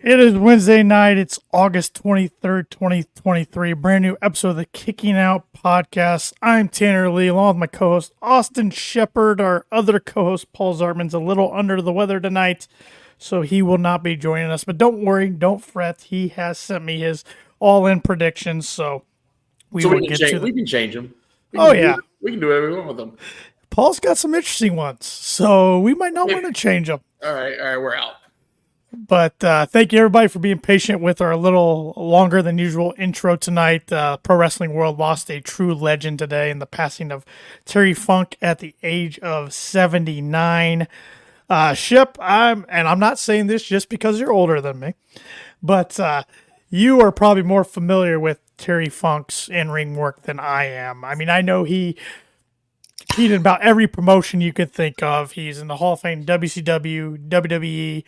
It is Wednesday night. It's August 23rd, 2023. Brand new episode of the Kicking Out podcast. I'm Tanner Lee, along with my co-host Austin Shepard. Our other co-host Paul Zartman's a little under the weather tonight, so he will not be joining us. But don't worry, don't fret. He has sent me his all-in predictions, so we can change them. We can do whatever we want with them. Paul's got some interesting ones, so we might not want to change them. All right, we're out. But thank you, everybody, for being patient with our little longer than usual intro tonight. Pro Wrestling World lost a true legend today in the passing of Terry Funk at the age of 79. Ship, I'm not saying this just because you're older than me, but you are probably more familiar with Terry Funk's in-ring work than I am. I mean, I know he competed in about every promotion you could think of. He's in the Hall of Fame, WCW, WWE.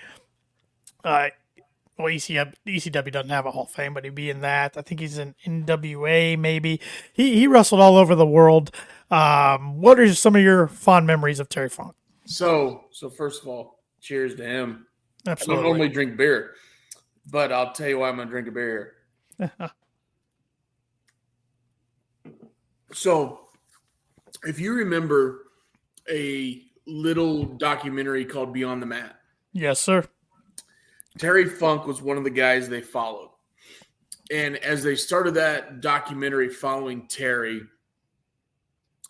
ECW doesn't have a Hall of Fame, but he'd be in that. I think he's in NWA, maybe. He wrestled all over the world. What are some of your fond memories of Terry Funk? So first of all, cheers to him. Absolutely. I don't normally drink beer, but I'll tell you why I'm going to drink a beer. So, if you remember a little documentary called Beyond the Mat. Yes, sir. Terry Funk was one of the guys they followed. And as they started that documentary following Terry,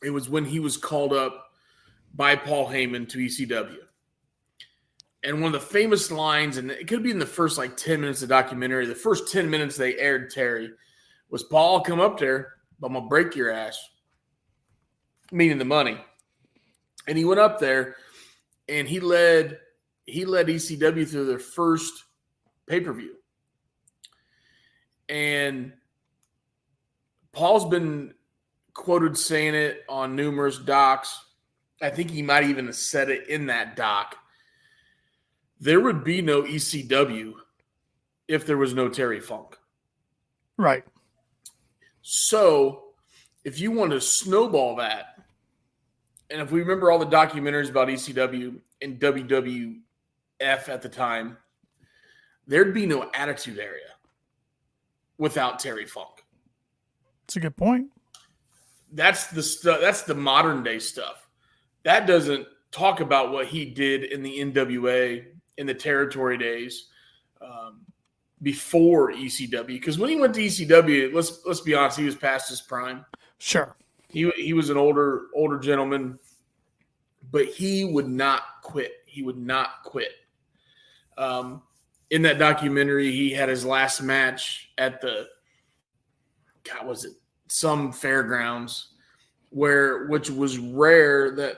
it was when he was called up by Paul Heyman to ECW. And one of the famous lines, and it could be in the first 10 minutes of the documentary, the first 10 minutes they aired Terry, was, "Paul, I'll come up there, but I'm going to break your ass." Meaning the money. And he went up there and he led ECW through their first pay-per-view. And Paul's been quoted saying it on numerous docs. I think he might even have said it in that doc. There would be no ECW if there was no Terry Funk. Right. So if you want to snowball that, and if we remember all the documentaries about ECW and WWF at the time, there'd be no Attitude Area without Terry Funk. That's a good point. That's the stuff. That's the modern day stuff. That doesn't talk about what he did in the NWA in the territory days before ECW. Because when he went to ECW, let's be honest, he was past his prime. Sure. He was an older gentleman, but he would not quit. He would not quit. In that documentary, he had his last match at some fairgrounds, which was rare that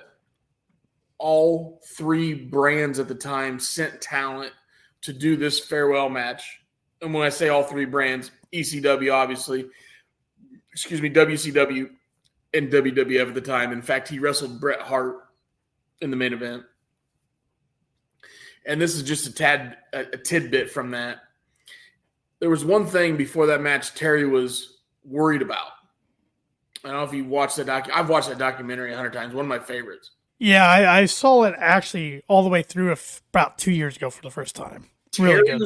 all three brands at the time sent talent to do this farewell match. And when I say all three brands, ECW, obviously, WCW, and WWF at the time. In fact, he wrestled Bret Hart in the main event. And this is just a tidbit from that. There was one thing before that match Terry was worried about. I don't know if you watched that I've watched that documentary 100 times. One of my favorites. Yeah, I saw it actually all the way through about 2 years ago for the first time. It's really good.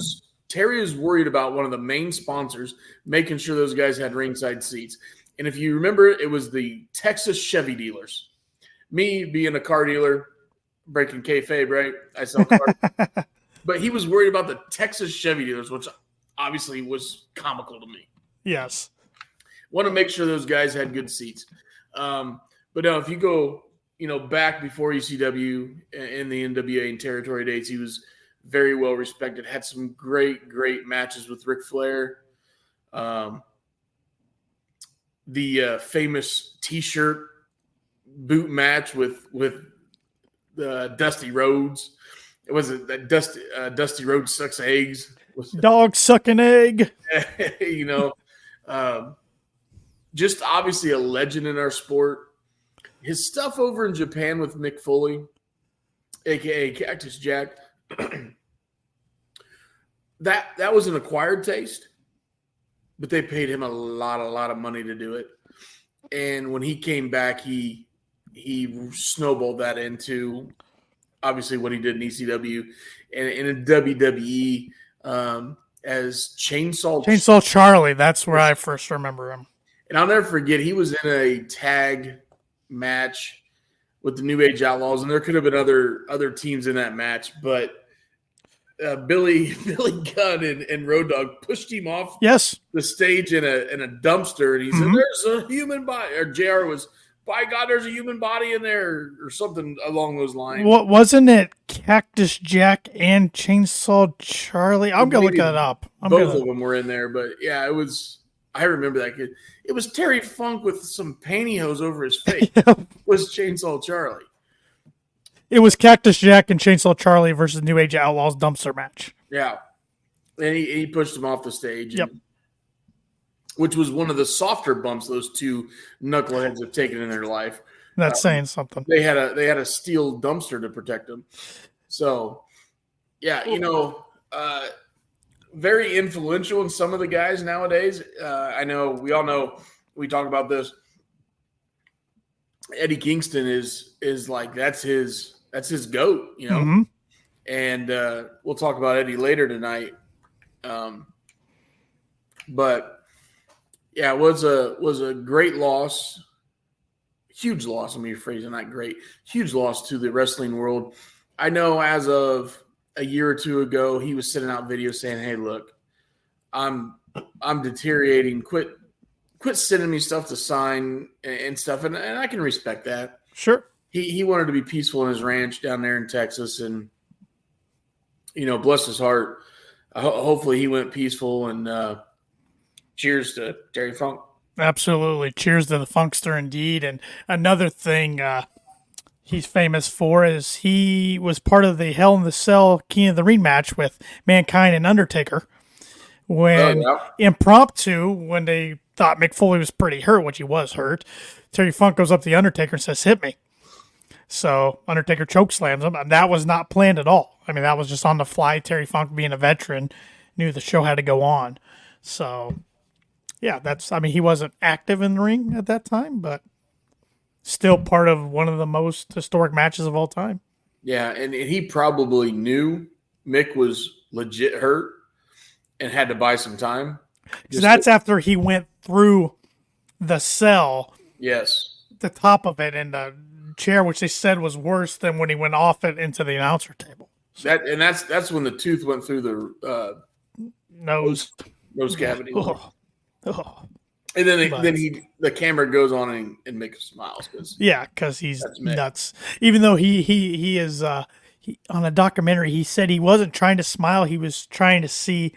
Terry was worried about one of the main sponsors making sure those guys had ringside seats. And if you remember, it was the Texas Chevy dealers. Me being a car dealer, breaking kayfabe, right? I sell cars. But he was worried about the Texas Chevy dealers, which obviously was comical to me. Yes. Want to make sure those guys had good seats. But now if you go, back before ECW in the NWA and territory dates, he was very well respected. Had some great, great matches with Ric Flair. The famous T-shirt boot match with Dusty Rhodes. It was that Dusty Rhodes sucks eggs. Dog suck an egg. Just obviously a legend in our sport. His stuff over in Japan with Mick Foley, a.k.a. Cactus Jack, that was an acquired taste. But they paid him a lot of money to do it. And when he came back, he snowballed that into obviously what he did in ECW and in WWE. as Chainsaw. Chainsaw Charlie. That's where I first remember him. And I'll never forget, he was in a tag match with the New Age Outlaws, and there could have been other teams in that match, but Billy Gunn and Road Dogg pushed him off the stage in a dumpster, and he said, "There's a human body." Or JR was, "By God, there's a human body in there," or something along those lines. What wasn't it? Cactus Jack and Chainsaw Charlie. I'm gonna look that up. Both of them were in there, but yeah, it was. I remember that kid. It was Terry Funk with some pantyhose over his face. Was Chainsaw Charlie. It was Cactus Jack and Chainsaw Charlie versus New Age Outlaws dumpster match. Yeah. And he pushed him off the stage. Yep. Which was one of the softer bumps those two knuckleheads have taken in their life. That's saying something. They had a steel dumpster to protect them. So, yeah, very influential in some of the guys nowadays. I know we all know we talk about this. Eddie Kingston is like that's his goat, And we'll talk about Eddie later tonight. But yeah, it was a great loss, huge loss. Let me rephrase it, not great, huge loss to the wrestling world. I know as of a year or two ago, he was sending out videos saying, "Hey, look, I'm deteriorating. Quit sending me stuff to sign and stuff," and I can respect that. Sure. He wanted to be peaceful in his ranch down there in Texas, and bless his heart. Hopefully, he went peaceful. And cheers to Terry Funk. Absolutely, cheers to the Funkster indeed. And another thing he's famous for is he was part of the Hell in the Cell King of the Ring match with Mankind and Undertaker. When impromptu, when they thought Mick Foley was pretty hurt, which he was hurt, Terry Funk goes up to the Undertaker and says, "Hit me." So Undertaker chokeslams him, and that was not planned at all. I mean, that was just on the fly. Terry Funk, being a veteran, knew the show had to go on. So, yeah, he wasn't active in the ring at that time, but still part of one of the most historic matches of all time. Yeah, and he probably knew Mick was legit hurt and had to buy some time. So that's after he went through the cell. Yes. The top of it in the chair, which they said was worse than when he went off it into the announcer table. So, that's when the tooth went through the nose cavity. Oh. And then the camera goes on and Mick smiles because he's nuts. Even though he is on a documentary, he said he wasn't trying to smile. He was trying to see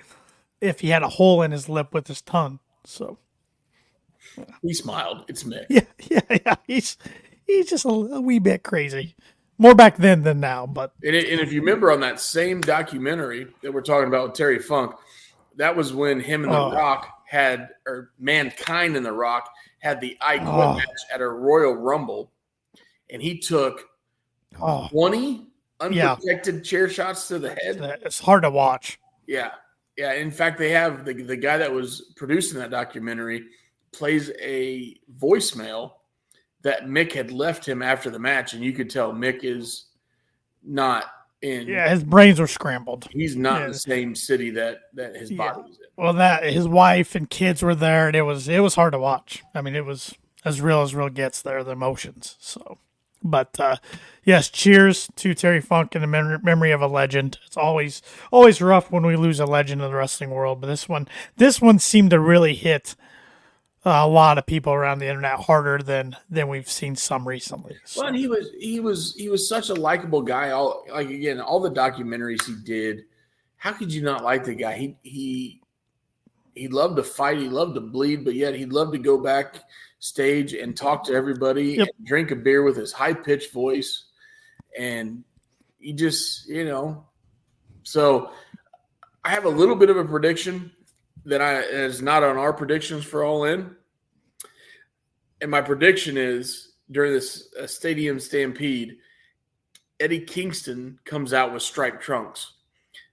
if he had a hole in his lip with his tongue. So he smiled. It's Mick. Yeah. He's just a wee bit crazy. More back then than now, but and if you remember on that same documentary that we're talking about with Terry Funk, that was when him and The Rock or Mankind and The Rock had the I Quit match at a Royal Rumble, and he took 20 unprotected chair shots to the head. It's hard to watch. Yeah. In fact, they have the guy that was producing that documentary plays a voicemail that Mick had left him after the match, and you could tell Mick is not in. Yeah, his brains were scrambled. He's not in the same city that his body was in. Well, that his wife and kids were there, and it was hard to watch. I mean, it was as real gets there, the emotions. So, but yes, cheers to Terry Funk in the memory of a legend. It's always rough when we lose a legend in the wrestling world, but this one seemed to really hit a lot of people around the internet harder than we've seen some recently. So. Well, and he was such a likable guy. All the documentaries he did. How could you not like the guy? He loved to fight. He loved to bleed, but yet he'd love to go backstage and talk to everybody and drink a beer with his high pitched voice. And he just, So I have a little bit of a prediction that is not on our predictions for All In. And my prediction is during this stadium stampede, Eddie Kingston comes out with striped trunks.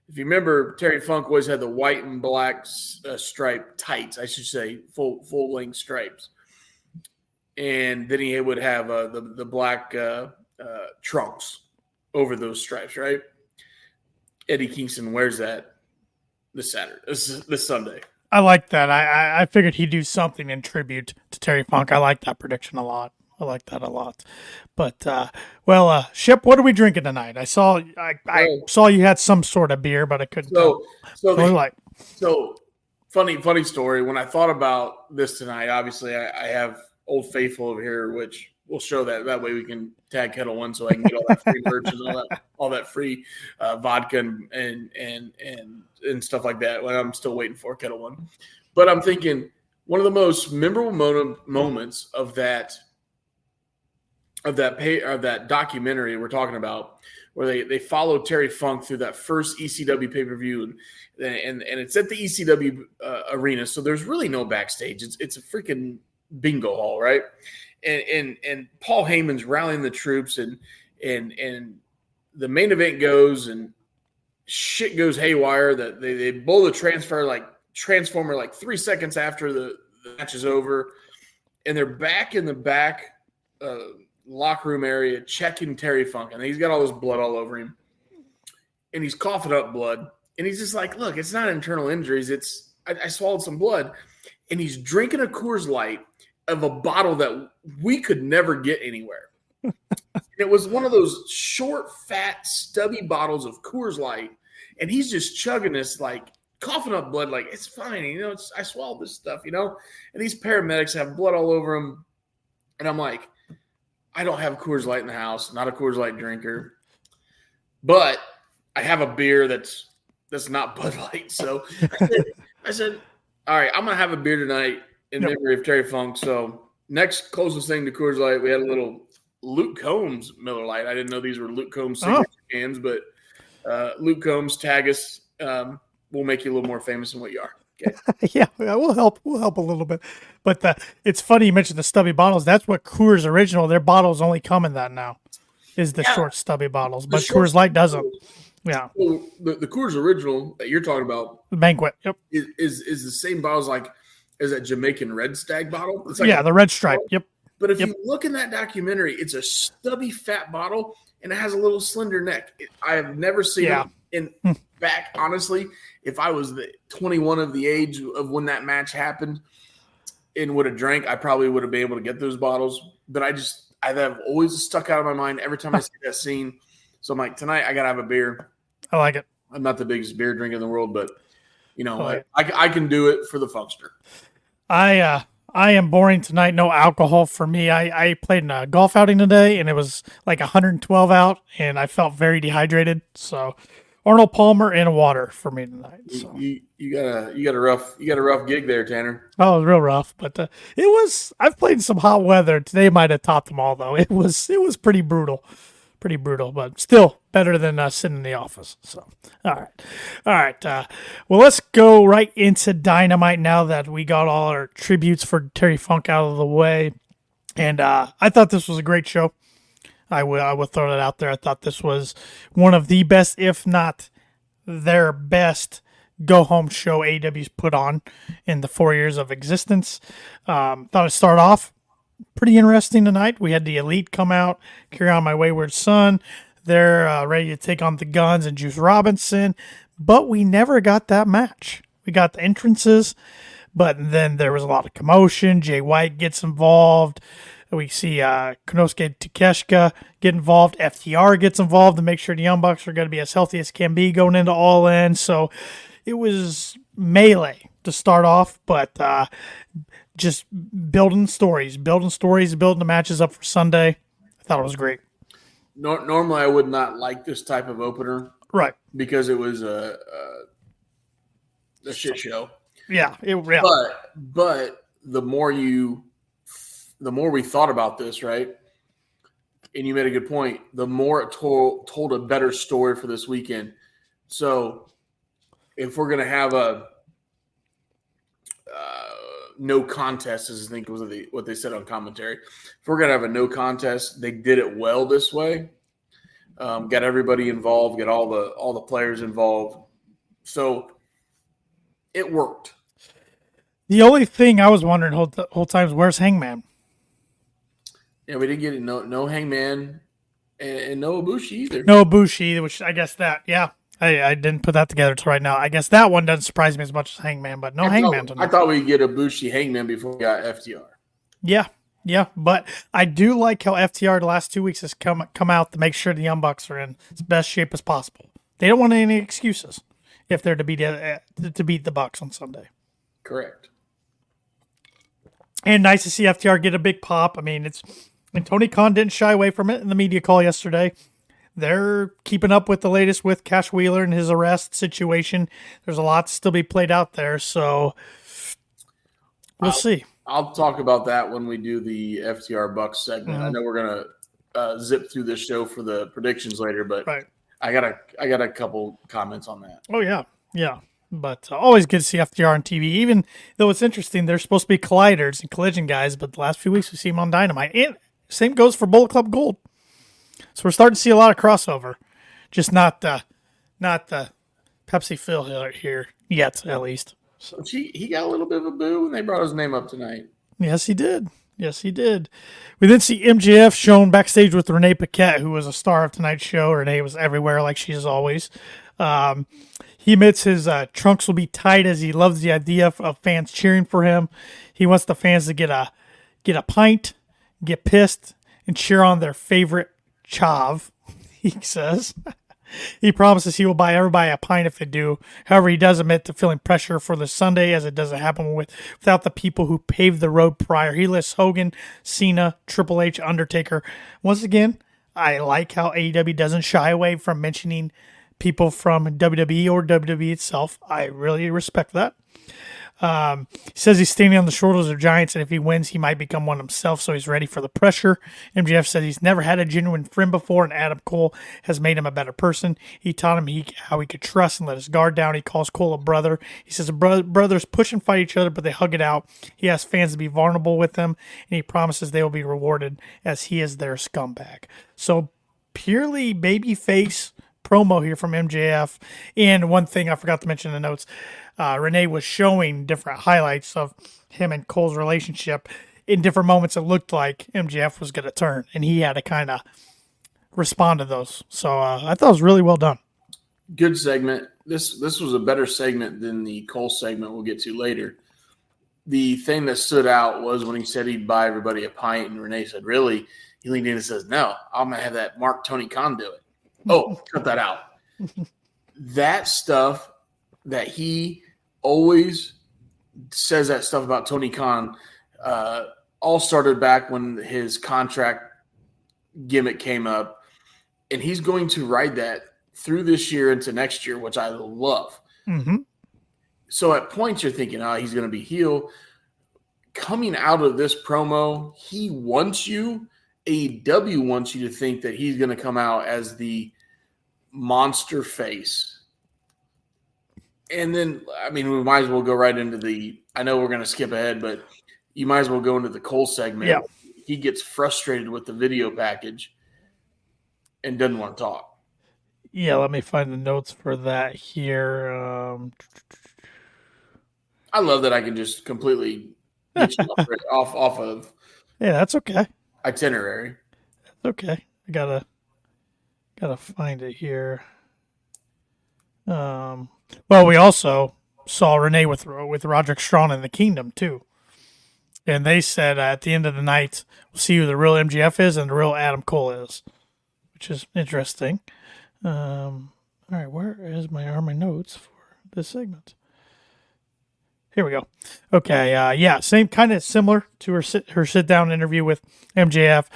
If you remember, Terry Funk always had the white and black striped tights, I should say, full length stripes. And then he would have the black trunks over those stripes, right? Eddie Kingston wears that this Saturday, this Sunday. I like that. I figured he'd do something in tribute to Terry Funk. I like that prediction a lot. I like that a lot. But Ship, what are we drinking tonight? I So, saw you had some sort of beer, but I couldn't tell. so, so, What do you the, like? so funny story. When I thought about this tonight, obviously I have Old Faithful over here, which we'll show that way we can tag Kettle One, so I can get all that free merch and all that free vodka and stuff like that. When I'm still waiting for Kettle One, but I'm thinking one of the most memorable moments of that documentary we're talking about, where they followed Terry Funk through that first ECW pay-per-view, and it's at the ECW arena, so there's really no backstage. It's a freaking bingo hall, right? And Paul Heyman's rallying the troops, and the main event goes, and shit goes haywire. That they blow the transformer like 3 seconds after the match is over, and they're back in the back locker room area checking Terry Funk, and he's got all this blood all over him, and he's coughing up blood, and he's just like, look, it's not internal injuries, it's I swallowed some blood. And he's drinking a Coors Light of a bottle that we could never get anywhere. It was one of those short, fat, stubby bottles of Coors Light, and he's just chugging this, like coughing up blood, like it's fine, I swallowed this stuff, and these paramedics have blood all over him, and I'm like, I don't have Coors Light in the house, not a Coors Light drinker, but I have a beer that's not Bud Light. So I said, all right, I'm going to have a beer tonight in memory of Terry Funk. So next closest thing to Coors Light, we had a little Luke Combs Miller Lite. I didn't know these were Luke Combs signature cans, but Luke Combs, tag us. We'll make you a little more famous than what you are. Okay. Yeah, we'll help. We'll help a little bit. But it's funny you mentioned the stubby bottles. That's what Coors Original. Their bottles only come in that now. Is the short stubby bottles, but Coors Light doesn't. Yeah. Well, the Coors Original that you're talking about, the Banquet. Yep. Is the same bottles as that Jamaican Red Stag bottle. It's like the red stripe. Yep. But if you look in that documentary, it's a stubby fat bottle and it has a little slender neck. I have never seen it. In fact, honestly, if I was 21 of the age of when that match happened and would have drank, I probably would have been able to get those bottles. But I have always stuck out of my mind every time I see that scene. So I'm like, tonight I gotta have a beer. I like it. I'm not the biggest beer drinker in the world, but I can do it for the Funkster. I am boring tonight. No alcohol for me. I played in a golf outing today, and it was like 112 out, and I felt very dehydrated. So Arnold Palmer and water for me tonight. So. You got a rough gig there, Tanner. Oh, it was real rough, but it was. I've played in some hot weather. Today might have topped them all, though. It was pretty brutal, but still better than sitting in the office. So, all right. Well, let's go right into Dynamite now that we got all our tributes for Terry Funk out of the way, and I thought this was a great show. I would throw that out there. I thought this was one of the best, if not their best, go-home show AEW's put on in the 4 years of existence. Thought I'd start off pretty interesting tonight. We had the Elite come out, Carry On My Wayward Son. They're ready to take on the Guns and Juice Robinson, but we never got that match. We got the entrances, but then there was a lot of commotion. Jay White gets involved. We see Konosuke Takeshita get involved. FTR gets involved to make sure the Young Bucks are going to be as healthy as can be going into All In. So it was melee to start off, but just building stories, building the matches up for Sunday. I thought it was great. Normally, I would not like this type of opener, right? Because it was a shit show. Yeah. But the more we thought about this, right? And you made a good point. The more it told a better story for this weekend. So if we're going to have a no contest, as I think was what they said on commentary, if we're going to have a no contest, they did it well this way. Got everybody involved, got all the players involved. So it worked. The only thing I was wondering the whole time is where's Hangman? Yeah, we didn't get no Hangman and no Ibushi either. No Ibushi, which I guess that, yeah. I didn't put that together till right now. I guess that one doesn't surprise me as much as Hangman, but no Hangman I tonight. thought we'd get a Bushi Hangman before we got FTR. Yeah, but I do like how FTR the last 2 weeks has come out to make sure the Young Bucks are in its best shape as possible. They don't want any excuses if they're to beat the Bucks on Sunday. Correct. And nice to see FTR get a big pop. I mean, and Tony Khan didn't shy away from it in the media call yesterday. They're keeping up with the latest with Cash Wheeler and his arrest situation. There's a lot to still be played out there, so we'll see. I'll talk about that when we do the FTR Bucks segment. I know we're gonna zip through this show for the predictions later, but Right. I got a couple comments on that. Oh yeah. But always good to see FTR on TV. Even though it's interesting, they're supposed to be colliders and collision guys, but the last few weeks we see them on Dynamite. And same goes for Bullet Club Gold. So we're starting to see a lot of crossover, just not the Pepsi Phil here yet, at least. So he got a little bit of a boo when they brought his name up tonight. Yes, he did. We then see MJF shown backstage with Renee Paquette, who was a star of tonight's show. Renee was everywhere like she is always. He admits his trunks will be tight as he loves the idea of fans cheering for him. He wants the fans to get a pint, get pissed, and cheer on their favorite chav, he says. He promises he will buy everybody a pint if they do. However, he does admit to feeling pressure for the Sunday as it doesn't happen without the people who paved the road prior. He lists Hogan, Cena, Triple H, Undertaker. Once again, I like how AEW doesn't shy away from mentioning people from WWE or WWE itself. I really respect that. He says he's standing on the shoulders of giants, and if he wins, he might become one himself, so he's ready for the pressure. MJF says he's never had a genuine friend before, and Adam Cole has made him a better person. He taught him how he could trust and let his guard down. He calls Cole a brother. He says the brothers push and fight each other, but they hug it out. He asks fans to be vulnerable with them, and he promises they will be rewarded as he is their scumbag. So purely babyface promo here from MJF. And one thing I forgot to mention in the notes, Renee was showing different highlights of him and Cole's relationship. In different moments, it looked like MJF was going to turn, and he had to kind of respond to those. So I thought it was really well done. Good segment. This was a better segment than the Cole segment we'll get to later. The thing that stood out was when he said he'd buy everybody a pint, and Renee said, "Really?" He leaned in and says, "No, I'm going to have that Mark Tony Khan do it." Oh, cut that out. That stuff that he always says, that stuff about Tony Khan, all started back when his contract gimmick came up, and he's going to ride that through this year into next year, which I love. Mm-hmm. So at points you're thinking, he's going to be heel. Coming out of this promo, he wants you, AEW wants you to think that he's going to come out as the monster face. And then, I mean, we might as well go right into I know we're going to skip ahead, but you might as well go into the Cole segment. Yeah. He gets frustrated with the video package and doesn't want to talk. Yeah, let me find the notes for that here. I love that I can just completely get you off of Yeah, that's okay. itinerary. That's okay. I gotta find it here. Well, we also saw Renee with Roderick Strong in the Kingdom too, and they said at the end of the night we'll see who the real MGF is and the real Adam Cole is, which is interesting. All right, where are my notes for this segment? Here we go. Okay, yeah, same kind of similar to her sit down interview with MJF,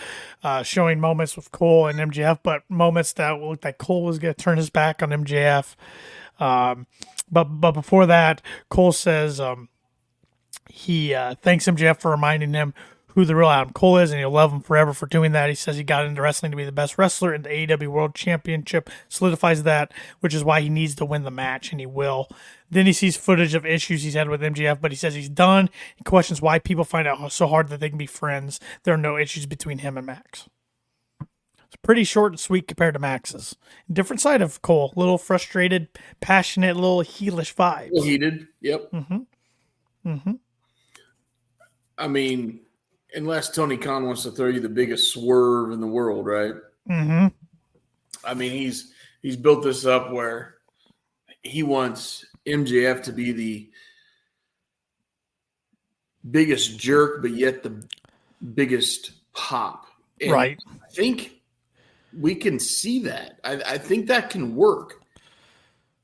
showing moments with Cole and MJF, but moments that looked like Cole was going to turn his back on MJF. But before that, Cole says he thanks MJF for reminding him who the real Adam Cole is, and he'll love him forever for doing that. He says he got into wrestling to be the best wrestler, and the AEW World Championship solidifies that, which is why he needs to win the match, and he will. Then he sees footage of issues he's had with MJF, but he says he's done. He questions why people find out so hard that they can be friends. There are no issues between him and Max. It's pretty short and sweet compared to Max's. Different side of Cole. A little frustrated, passionate, little heelish vibes. A little heated. Yep. Mm-hmm. I mean, unless Tony Khan wants to throw you the biggest swerve in the world, right? Mm-hmm. I mean, he's built this up where he wants MJF to be the biggest jerk, but yet the biggest pop. And Right. I think we can see that. I think that can work.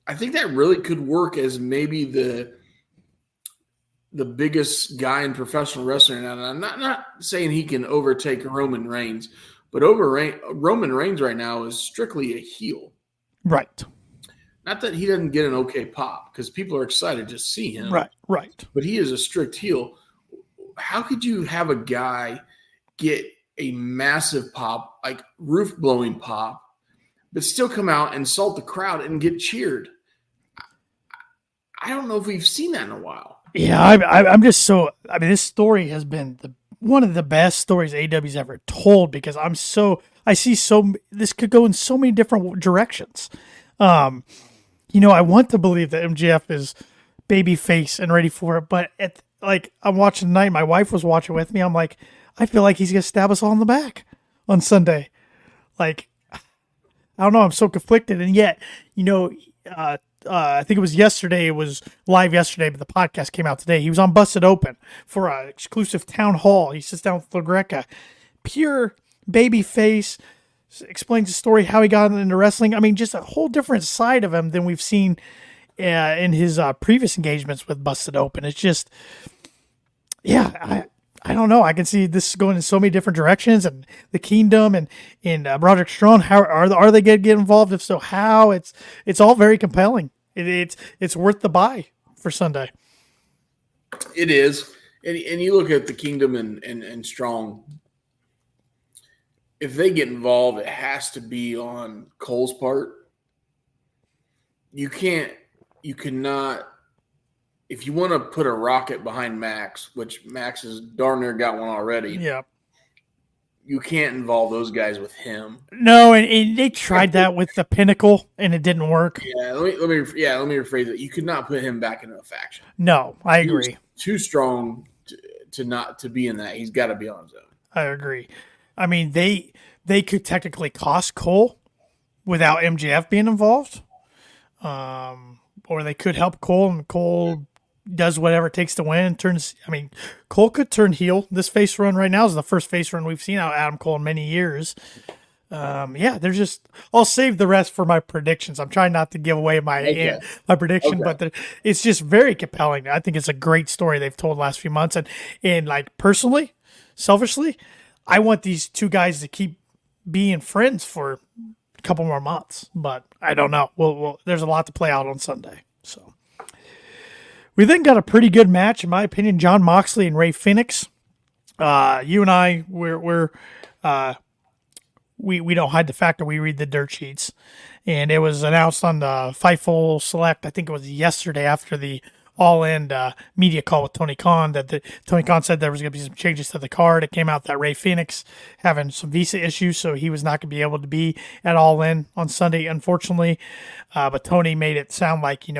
I think that really could work as maybe the biggest guy in professional wrestling. And I'm not saying he can overtake Roman Reigns, but Roman Reigns right now is strictly a heel. Right. Not that he doesn't get an okay pop, because people are excited to see him. Right. But he is a strict heel. How could you have a guy get a massive pop, like roof-blowing pop, but still come out, insult the crowd, and get cheered? I don't know if we've seen that in a while. Yeah, I'm just so. I mean, this story has been one of the best stories AEW's ever told, because I see this could go in so many different directions. I want to believe that MJF is babyface and ready for it, but I'm watching tonight. My wife was watching with me. I'm like, I feel like he's gonna stab us all in the back on Sunday. Like, I don't know. I'm so conflicted, and yet, I think it was yesterday. It was live yesterday, but the podcast came out today. He was on Busted Open for an exclusive town hall. He sits down with LaGreca, pure baby face, explains the story, how he got into wrestling. I mean, just a whole different side of him than we've seen in his previous engagements with Busted Open. It's just, I don't know. I can see this going in so many different directions, and the Kingdom and Roderick Strong. How are they going to get involved? If so, how? It's all very compelling. It's worth the buy for Sunday. It is, and you look at the Kingdom and Strong. If they get involved, it has to be on Cole's part. You cannot. If you want to put a rocket behind Max, which Max has darn near got one already, yeah, you can't involve those guys with him. No, and they tried that with the Pinnacle, and it didn't work. Yeah, let me rephrase it. You could not put him back into a faction. No, I agree. He's too strong to be in that. He's got to be on his own. I agree. I mean, they could technically cost Cole without MJF being involved, or they could help Cole, and Cole does whatever it takes to win. Cole could turn heel. This face run right now is the first face run we've seen out of Adam Cole in many years. There's just. I'll save the rest for my predictions. I'm trying not to give away my prediction, but it's just very compelling. I think it's a great story they've told the last few months, and like personally, selfishly, I want these two guys to keep being friends for a couple more months, but I don't know. Well, there's a lot to play out on Sunday, so. We then got a pretty good match, in my opinion. Jon Moxley and Rey Fenix. You and I, we don't hide the fact that we read the dirt sheets, and it was announced on the Fightful Select. I think it was yesterday after the All-In media call with Tony Khan that Tony Khan said there was going to be some changes to the card. It came out that Rey Fenix having some visa issues, so he was not going to be able to be at All-In on Sunday, unfortunately. But Tony made it sound like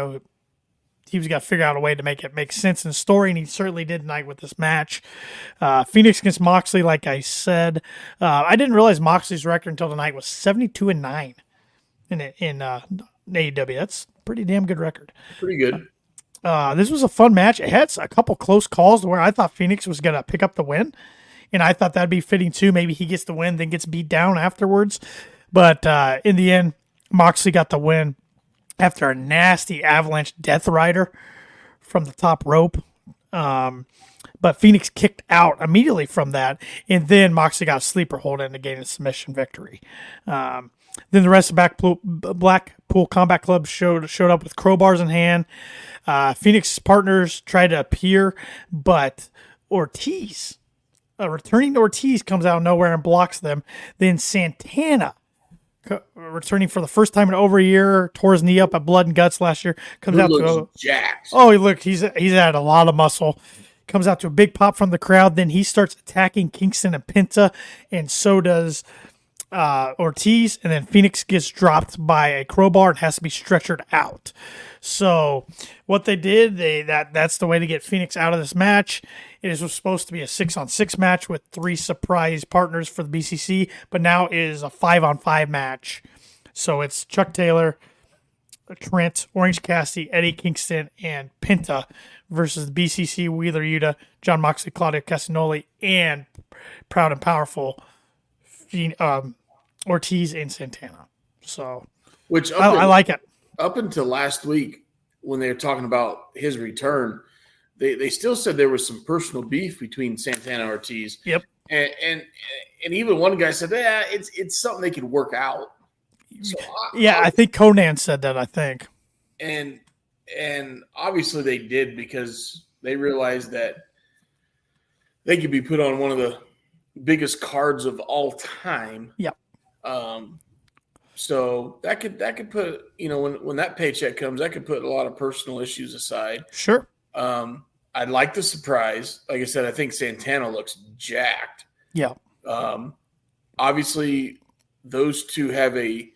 he was got to figure out a way to make it make sense in the story, and he certainly did tonight with this match. Phoenix against Moxley, like I said. I didn't realize Moxley's record until tonight was 72-9 in AEW. That's a pretty damn good record. Pretty good. This was a fun match. It had a couple close calls where I thought Phoenix was going to pick up the win, and I thought that'd be fitting too. Maybe he gets the win, then gets beat down afterwards. But in the end, Moxley got the win after a nasty avalanche death rider from the top rope. But Phoenix kicked out immediately from that, and then Moxley got a sleeper hold in to gain a submission victory. Then the rest of Blackpool Combat Club showed up with crowbars in hand. Phoenix's partners tried to appear, but returning Ortiz comes out of nowhere and blocks them. Then Santana, returning for the first time in over a year, tore his knee up at Blood and Guts last year. Comes out to jacked. He's had a lot of muscle. Comes out to a big pop from the crowd. Then he starts attacking Kingston and Penta, and so does Ortiz. And then Phoenix gets dropped by a crowbar and has to be stretchered out. So what they did, that's the way to get Phoenix out of this match. It was supposed to be a 6-on-6 match with 3 surprise partners for the BCC, but now it is a 5-on-5 match. So it's Chuck Taylor, Trent, Orange Cassidy, Eddie Kingston, and Penta versus BCC, Wheeler Yuta, John Moxley, Claudio Castagnoli, and Proud and Powerful, Ortiz and Santana. So, which I like it. Up until last week, when they were talking about his return, they still said there was some personal beef between Santana and Ortiz. Yep. And even one guy said, "Yeah, it's something they could work out." So I think Conan said that. I think, and obviously they did, because they realized that they could be put on one of the biggest cards of all time. Yep. So that could put, when that paycheck comes, that could put a lot of personal issues aside. Sure. I'd like the surprise. Like I said, I think Santana looks jacked. Yeah. Obviously, those two have a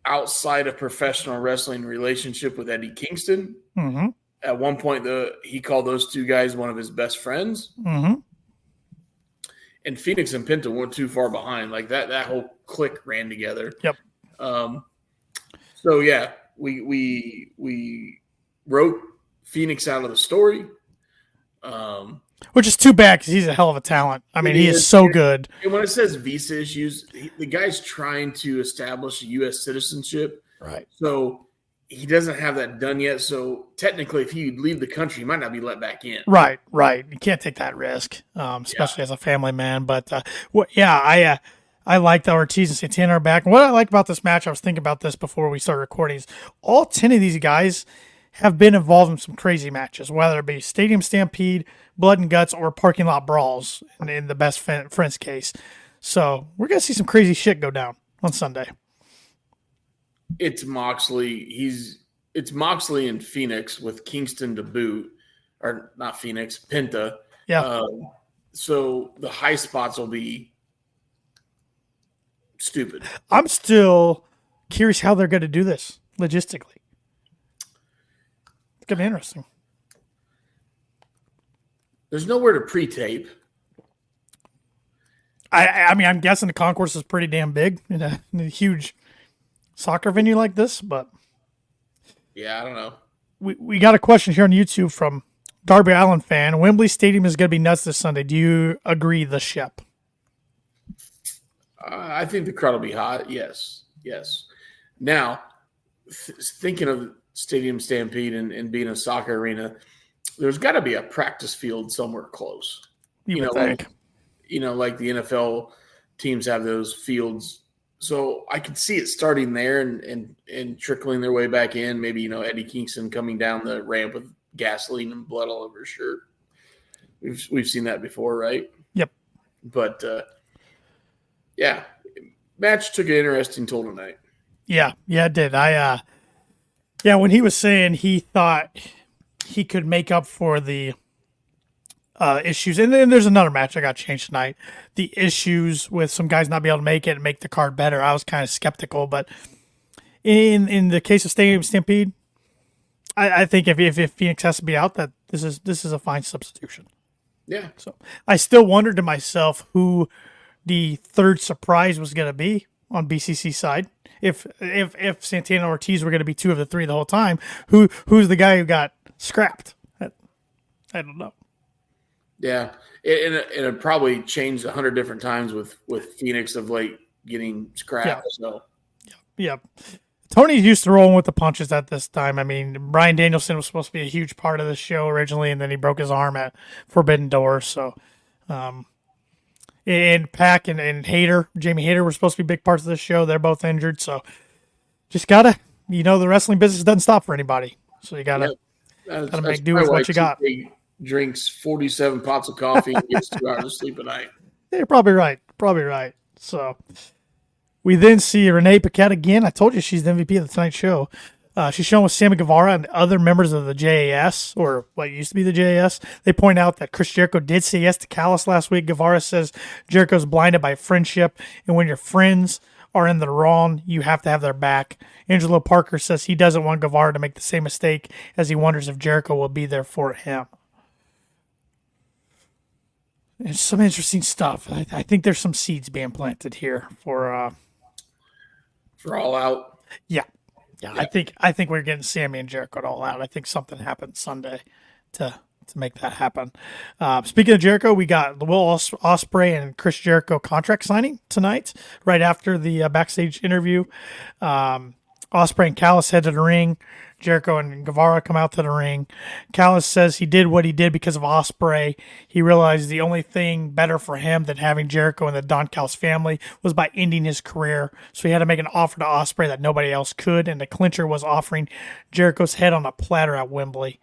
outside of professional wrestling relationship with Eddie Kingston. Mm-hmm. At one point, he called those two guys one of his best friends. Mm-hmm. And Phoenix and Penta weren't too far behind. Like that whole clique ran together. Yep. So yeah, we wrote Phoenix out of the story. Which is too bad, because he's a hell of a talent. I mean, he is so good. And when it says visa issues, the guy's trying to establish a U.S. citizenship. Right. So he doesn't have that done yet. So technically, if he leave the country, he might not be let back in. Right. You can't take that risk, especially as a family man. But I like that Ortiz and Santana are back. And what I like about this match, I was thinking about this before we started recording, is all 10 of these guys have been involved in some crazy matches, whether it be Stadium Stampede, Blood and Guts, or Parking Lot Brawls in the best friend's case. So we're going to see some crazy shit go down on Sunday. It's Moxley. It's Moxley and Phoenix with Kingston to boot, or not Phoenix, Penta. Yeah. So the high spots will be stupid. I'm still curious how they're going to do this logistically. It's going to be interesting. There's nowhere to pre-tape. I mean, I'm guessing the concourse is pretty damn big in a huge soccer venue like this, but yeah, I don't know. We got a question here on YouTube from Darby Allen fan. Wembley Stadium is going to be nuts this Sunday. Do you agree, the Shep? I think the crowd will be hot. Yes. Now, thinking of Stadium Stampede and being a soccer arena, there's got to be a practice field somewhere close. You would think. Like the NFL teams have those fields. So I could see it starting there and trickling their way back in. Maybe, Eddie Kingston coming down the ramp with gasoline and blood all over his shirt. We've seen that before, right? Yep. But, yeah, match took an interesting toll tonight. Yeah, it did. When he was saying he thought he could make up for the issues, and then there's another match that got changed tonight. The issues with some guys not being able to make it and make the card better. I was kind of skeptical, but in the case of Stadium Stampede, I think if Phoenix has to be out, that this is a fine substitution. Yeah. So I still wondered to myself who the third surprise was going to be on BCC side. If Santana and Ortiz were going to be two of the three the whole time, who's the guy who got scrapped? I don't know. Yeah, it probably changed 100 different times with Phoenix of late getting scrapped. Yeah. So, yeah. Tony's used to rolling with the punches at this time. I mean, Bryan Danielson was supposed to be a huge part of the show originally, and then he broke his arm at Forbidden Door. So, and Pac and Hayter, Jamie Hayter, were supposed to be big parts of the show. They're both injured, so just gotta, the wrestling business doesn't stop for anybody. So you gotta make do with what you got. Drinks 47 pots of coffee and gets 2 hours of sleep a night. Yeah, you're probably right. So we then see Renee Paquette again. I told you she's the MVP of the Tonight Show. She's shown with Sammy Guevara and other members of the JAS, or what used to be the JAS. They point out that Chris Jericho did say yes to Callis last week. Guevara says Jericho's blinded by friendship, and when your friends are in the wrong, you have to have their back. Angelo Parker says he doesn't want Guevara to make the same mistake, as he wonders if Jericho will be there for him. It's some interesting stuff. I think there's some seeds being planted here for All Out. Yeah. Yeah, I think we're getting Sammy and Jericho all out. I think something happened Sunday to make that happen. Speaking of Jericho, we got the Will Ospreay and Chris Jericho contract signing tonight, right after the backstage interview. Ospreay and Callis head to the ring. Jericho and Guevara come out to the ring. Callis says he did what he did because of Ospreay. He realized the only thing better for him than having Jericho and the Don Callis family was by ending his career. So he had to make an offer to Ospreay that nobody else could, and the clincher was offering Jericho's head on a platter at Wembley.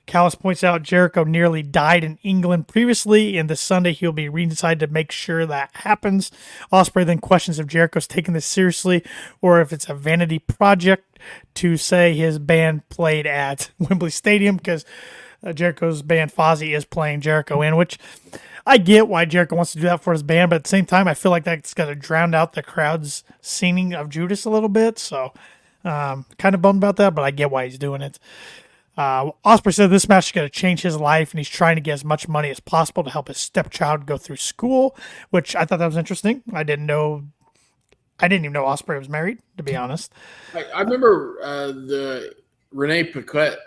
Callis points out Jericho nearly died in England previously, and this Sunday he'll be ringside to make sure that happens. Ospreay then questions if Jericho's taking this seriously or if it's a vanity project to say his band played at Wembley Stadium, because Jericho's band Fozzy is playing Jericho in, which I get why Jericho wants to do that for his band, but at the same time I feel like that's going to drown out the crowd's singing of Judas a little bit, so kind of bummed about that, but I get why he's doing it. Ospreay said this match is going to change his life, and he's trying to get as much money as possible to help his stepchild go through school, which I thought that was interesting. I didn't even know Ospreay was married, to be honest. I remember the Renee Paquette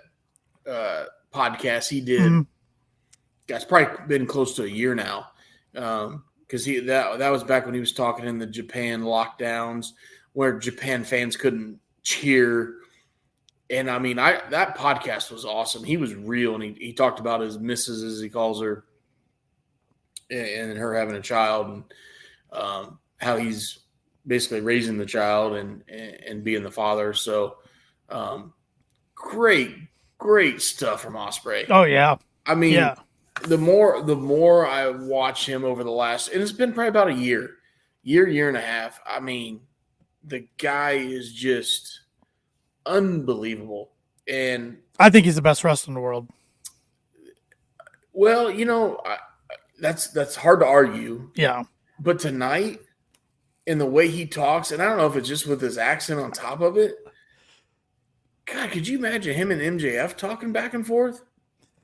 podcast he did. Mm-hmm. It's probably been close to a year now, because that was back when he was talking in the Japan lockdowns where Japan fans couldn't cheer. And I mean, that podcast was awesome. He was real, and he talked about his missus, as he calls her, and her having a child, and how he's basically raising the child and being the father. So, great stuff from Ospreay. Oh yeah, I mean, yeah. The more I watch him over the last, and it's been probably about a year and a half. I mean, the guy is just unbelievable, and I think he's the best wrestler in the world. Well, that's hard to argue. Yeah, but tonight, in the way he talks, and I don't know if it's just with his accent on top of it. God, could you imagine him and MJF talking back and forth?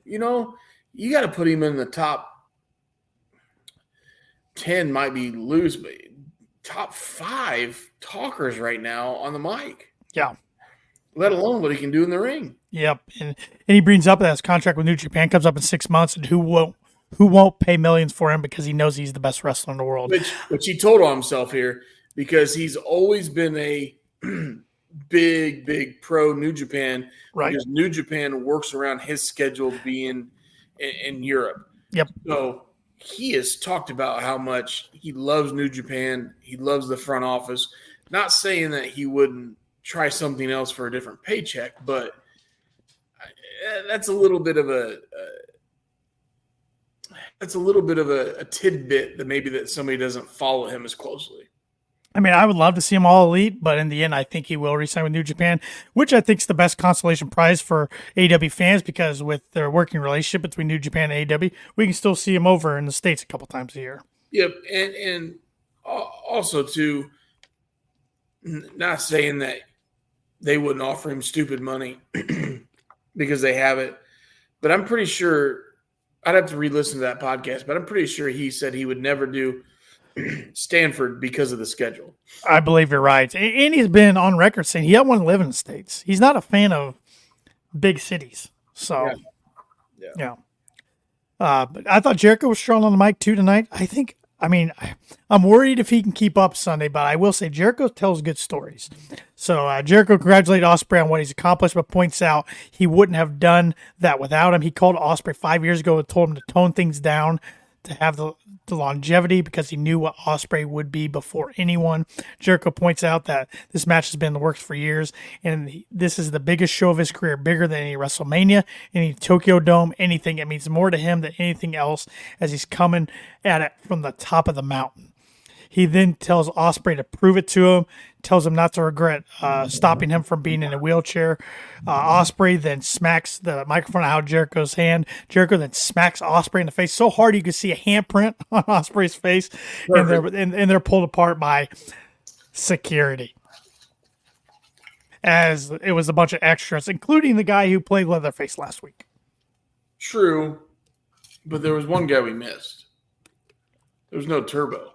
You got to put him in the top 10. Might be loose, but top 5 talkers right now on the mic. Yeah. Let alone what he can do in the ring. Yep, and he brings up that his contract with New Japan comes up in 6 months, and who won't pay millions for him because he knows he's the best wrestler in the world. Which he told on himself here, because he's always been a big pro New Japan, right? Because New Japan works around his schedule being in Europe. Yep. So he has talked about how much he loves New Japan. He loves the front office. Not saying that he wouldn't try something else for a different paycheck, but that's a little bit of a tidbit that maybe that somebody doesn't follow him as closely. I mean, I would love to see him all elite, but in the end, I think he will re-sign with New Japan, which I think is the best consolation prize for AEW fans, because with their working relationship between New Japan and AEW, we can still see him over in the States a couple times a year. Yep, and also too, not saying that they wouldn't offer him stupid money because they have it. But I'm pretty sure, I'd have to re-listen to that podcast, but I'm pretty sure he said he would never do Stanford because of the schedule. I believe you're right. And he's been on record saying he doesn't want to live in the States. He's not a fan of big cities. So, yeah. But I thought Jericho was strong on the mic too tonight. I'm worried if he can keep up Sunday, but I will say Jericho tells good stories. So Jericho congratulated Ospreay on what he's accomplished, but points out he wouldn't have done that without him. He called Ospreay 5 years ago and told him to tone things down to have the longevity, because he knew what Ospreay would be before anyone. Jericho points out that this match has been in the works for years, and this is the biggest show of his career, bigger than any WrestleMania, any Tokyo Dome, anything. It means more to him than anything else, as he's coming at it from the top of the mountain. He then tells Ospreay to prove it to him, tells him not to regret stopping him from being in a wheelchair. Ospreay then smacks the microphone out of Jericho's hand. Jericho then smacks Ospreay in the face so hard you can see a handprint on Ospreay's face, and they're pulled apart by security. As it was a bunch of extras, including the guy who played Leatherface last week. True, but there was one guy we missed. There was no Turbo.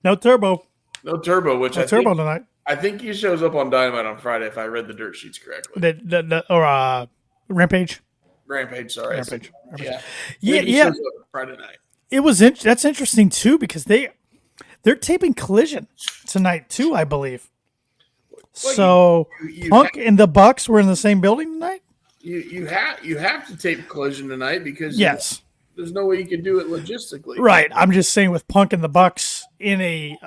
No Turbo. No Turbo, which no I Turbo think tonight. I think he shows up on Dynamite on Friday if I read the dirt sheets correctly. Rampage. Rampage, sorry. Rampage. Yeah. I Yeah, think he yeah. shows up Friday night. It was that's interesting too because they're taping Collision tonight too, I believe. Well, So Punk and the Bucks were in the same building tonight. You have to tape Collision tonight because Yes, there's no way you can do it logistically. right. I'm just saying with Punk and the Bucks in a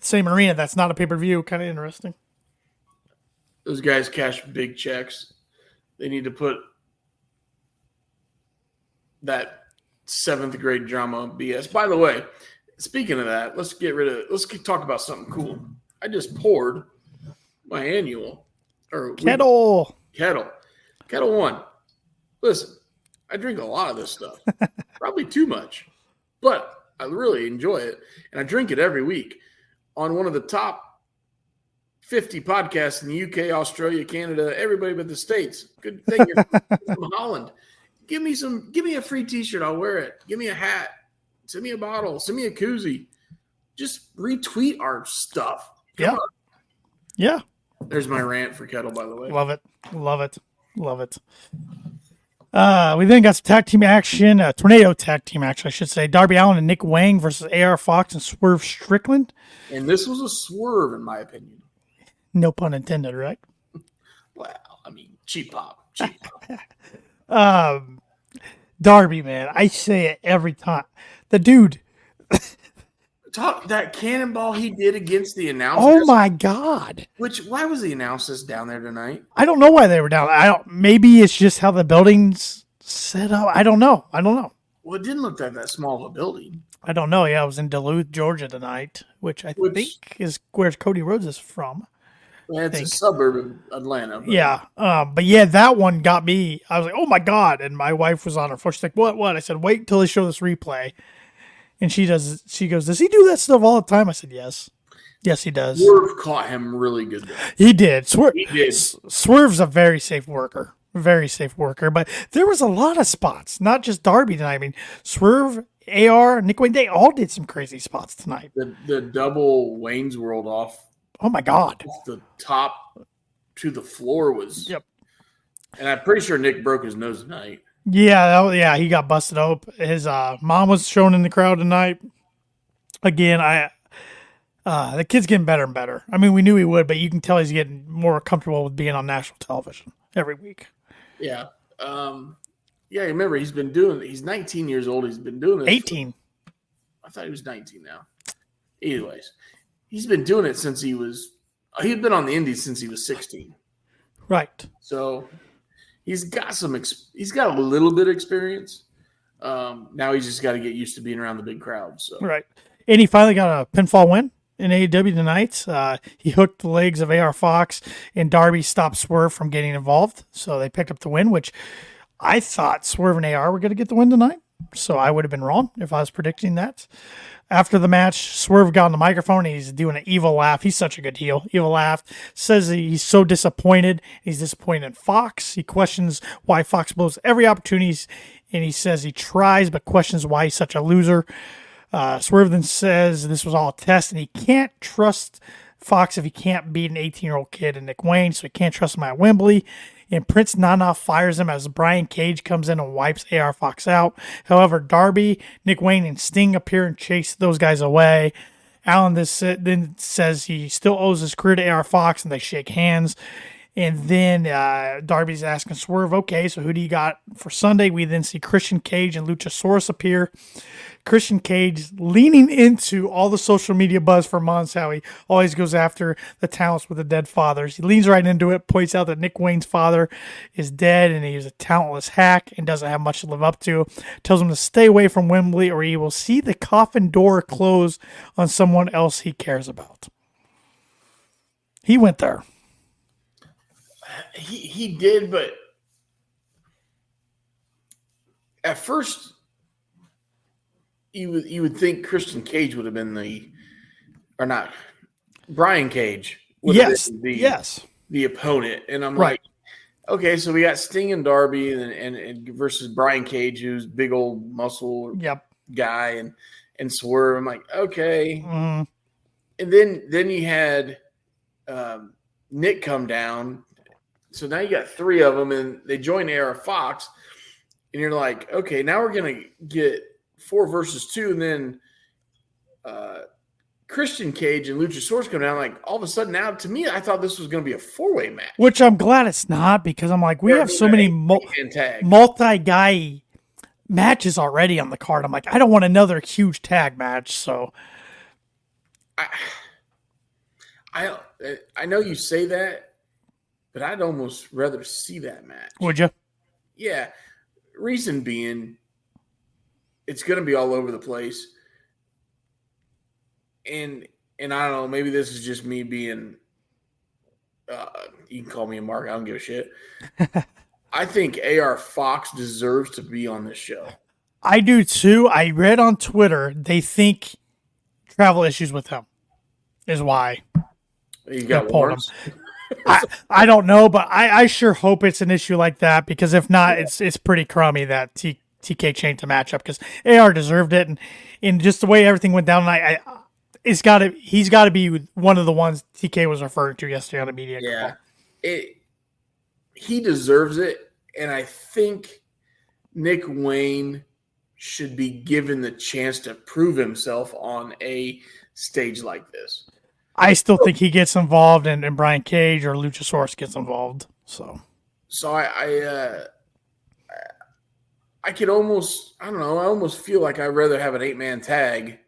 same arena, that's not a pay-per-view. Kind of interesting. Those guys cash big checks. They need to put that 7th grade drama BS. By the way, speaking of that, let's talk about something cool. I just poured my annual Kettle 1. Listen, I drink a lot of this stuff, probably too much, but I really enjoy it, and I drink it every week on one of the top 50 podcasts in the UK, Australia, Canada, everybody but the States. Good thing you're from Holland. Give me a free t-shirt. I'll wear it. Give me a hat. Send me a bottle. Send me a koozie. Just retweet our stuff. Come on. Yeah. There's my rant for Kettle, by the way. Love it. We then got some tag team action, tornado tag team action, I should say. Darby Allin and Nick Wang versus AR Fox and Swerve Strickland. And this was a swerve, in my opinion. No pun intended, right? Well, I mean, cheap pop. Darby, man, I say it every time. The dude. That cannonball he did against the announcers. Oh my God! Why was the announcers down there tonight? I don't know why they were down. Maybe it's just how the building's set up. I don't know. Well, it didn't look like that small of a building. I don't know. Yeah, I was in Duluth, Georgia tonight, which I think is where Cody Rhodes is from. Well, it's a suburb of Atlanta. But. Yeah, but yeah, that one got me. I was like, "Oh my God!" And my wife was on her phone. She's like, "What?" I said, "Wait until they show this replay." And she goes, "Does he do that stuff all the time?" I said, "Yes. Yes, he does." Swerve caught him really good there. He did. He did. Swerve's a very safe worker. But there was a lot of spots, not just Darby tonight. I mean, Swerve, AR, Nick Wayne, they all did some crazy spots tonight. The double Wayne's World off. Oh my God. The top to the floor was. Yep. And I'm pretty sure Nick broke his nose tonight. Yeah, he got busted open. His mom was shown in the crowd tonight. Again, the kid's getting better and better. I mean, we knew he would, but you can tell he's getting more comfortable with being on national television every week. Yeah. Remember, he's 19 years old. He's been doing this. 18. I thought he was 19 now. Anyways, he's been doing it since he'd been on the indies since he was 16. Right. So he's got a little bit of experience. Now he's just got to get used to being around the big crowd. So. Right. And he finally got a pinfall win in AEW tonight. He hooked the legs of AR Fox, and Darby stopped Swerve from getting involved. So they picked up the win, which I thought Swerve and AR were going to get the win tonight. So I would have been wrong if I was predicting that. After the match, Swerve got on the microphone. He's doing an evil laugh. He's such a good heel. Evil laugh. Says he's so disappointed. He's disappointed in Fox. He questions why Fox blows every opportunity. And he says he tries but questions why he's such a loser. Swerve then says this was all a test and he can't trust Fox if he can't beat an 18-year-old kid and Nick Wayne, so he can't trust him at Wembley. And Prince Nana fires him as Brian Cage comes in and wipes AR Fox out. However, Darby, Nick Wayne, and Sting appear and chase those guys away. Allen then says he still owes his career to AR Fox, and they shake hands. And then Darby's asking Swerve, okay, so who do you got for Sunday? We then see Christian Cage and Luchasaurus appear. Christian Cage leaning into all the social media buzz for months, how he always goes after the talents with the dead fathers. He leans right into it, points out that Nick Wayne's father is dead and he's a talentless hack and doesn't have much to live up to. Tells him to stay away from Wembley or he will see the coffin door close on someone else he cares about. He went there. He did, but at first you would think Christian Cage would have been Brian Cage would have been the opponent, and I'm right. Like, okay, so we got Sting and Darby and versus Brian Cage, who's big old muscle guy, and Swerve. I'm like, okay, and then you had Nick come down. So now you got 3 of them, and they join AR Fox, and you're like, okay, now we're gonna get 4 versus 2, and then Christian Cage and Luchasaurus come down. Like all of a sudden, now to me, I thought this was gonna be a 4-way match. Which I'm glad it's not, because I'm like, we have so many multi-guy matches already on the card. I'm like, I don't want another huge tag match. So I know you say that, but I'd almost rather see that match. Would you? Yeah. Reason being, it's going to be all over the place. And I don't know, maybe this is just me being, you can call me a mark. I don't give a shit. I think AR Fox deserves to be on this show. I do too. I read on Twitter, they think travel issues with him is why. You got warrants? I don't know, but I sure hope it's an issue like that, because if not, it's pretty crummy that TK changed the matchup, because AR deserved it, and just the way everything went down, he's got to be one of the ones TK was referring to yesterday on the media call. He deserves it, and I think Nick Wayne should be given the chance to prove himself on a stage like this. I still think he gets involved, and Brian Cage or Luchasaurus gets involved. So I could almost, I don't know, I almost feel like I'd rather have an 8-man tag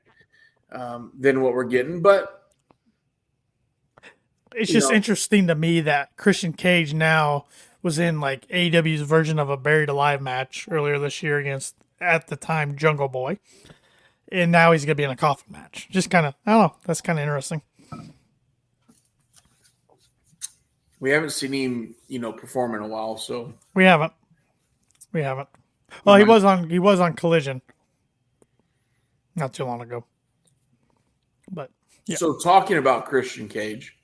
than what we're getting. But it's just interesting to me that Christian Cage now was in like AEW's version of a Buried Alive match earlier this year against, at the time, Jungle Boy. And now he's going to be in a coffin match. Just kind of, I don't know, that's kind of interesting. We haven't seen him, perform in a while, so we haven't. Well, he was on Collision not too long ago. But yeah. So talking about Christian Cage,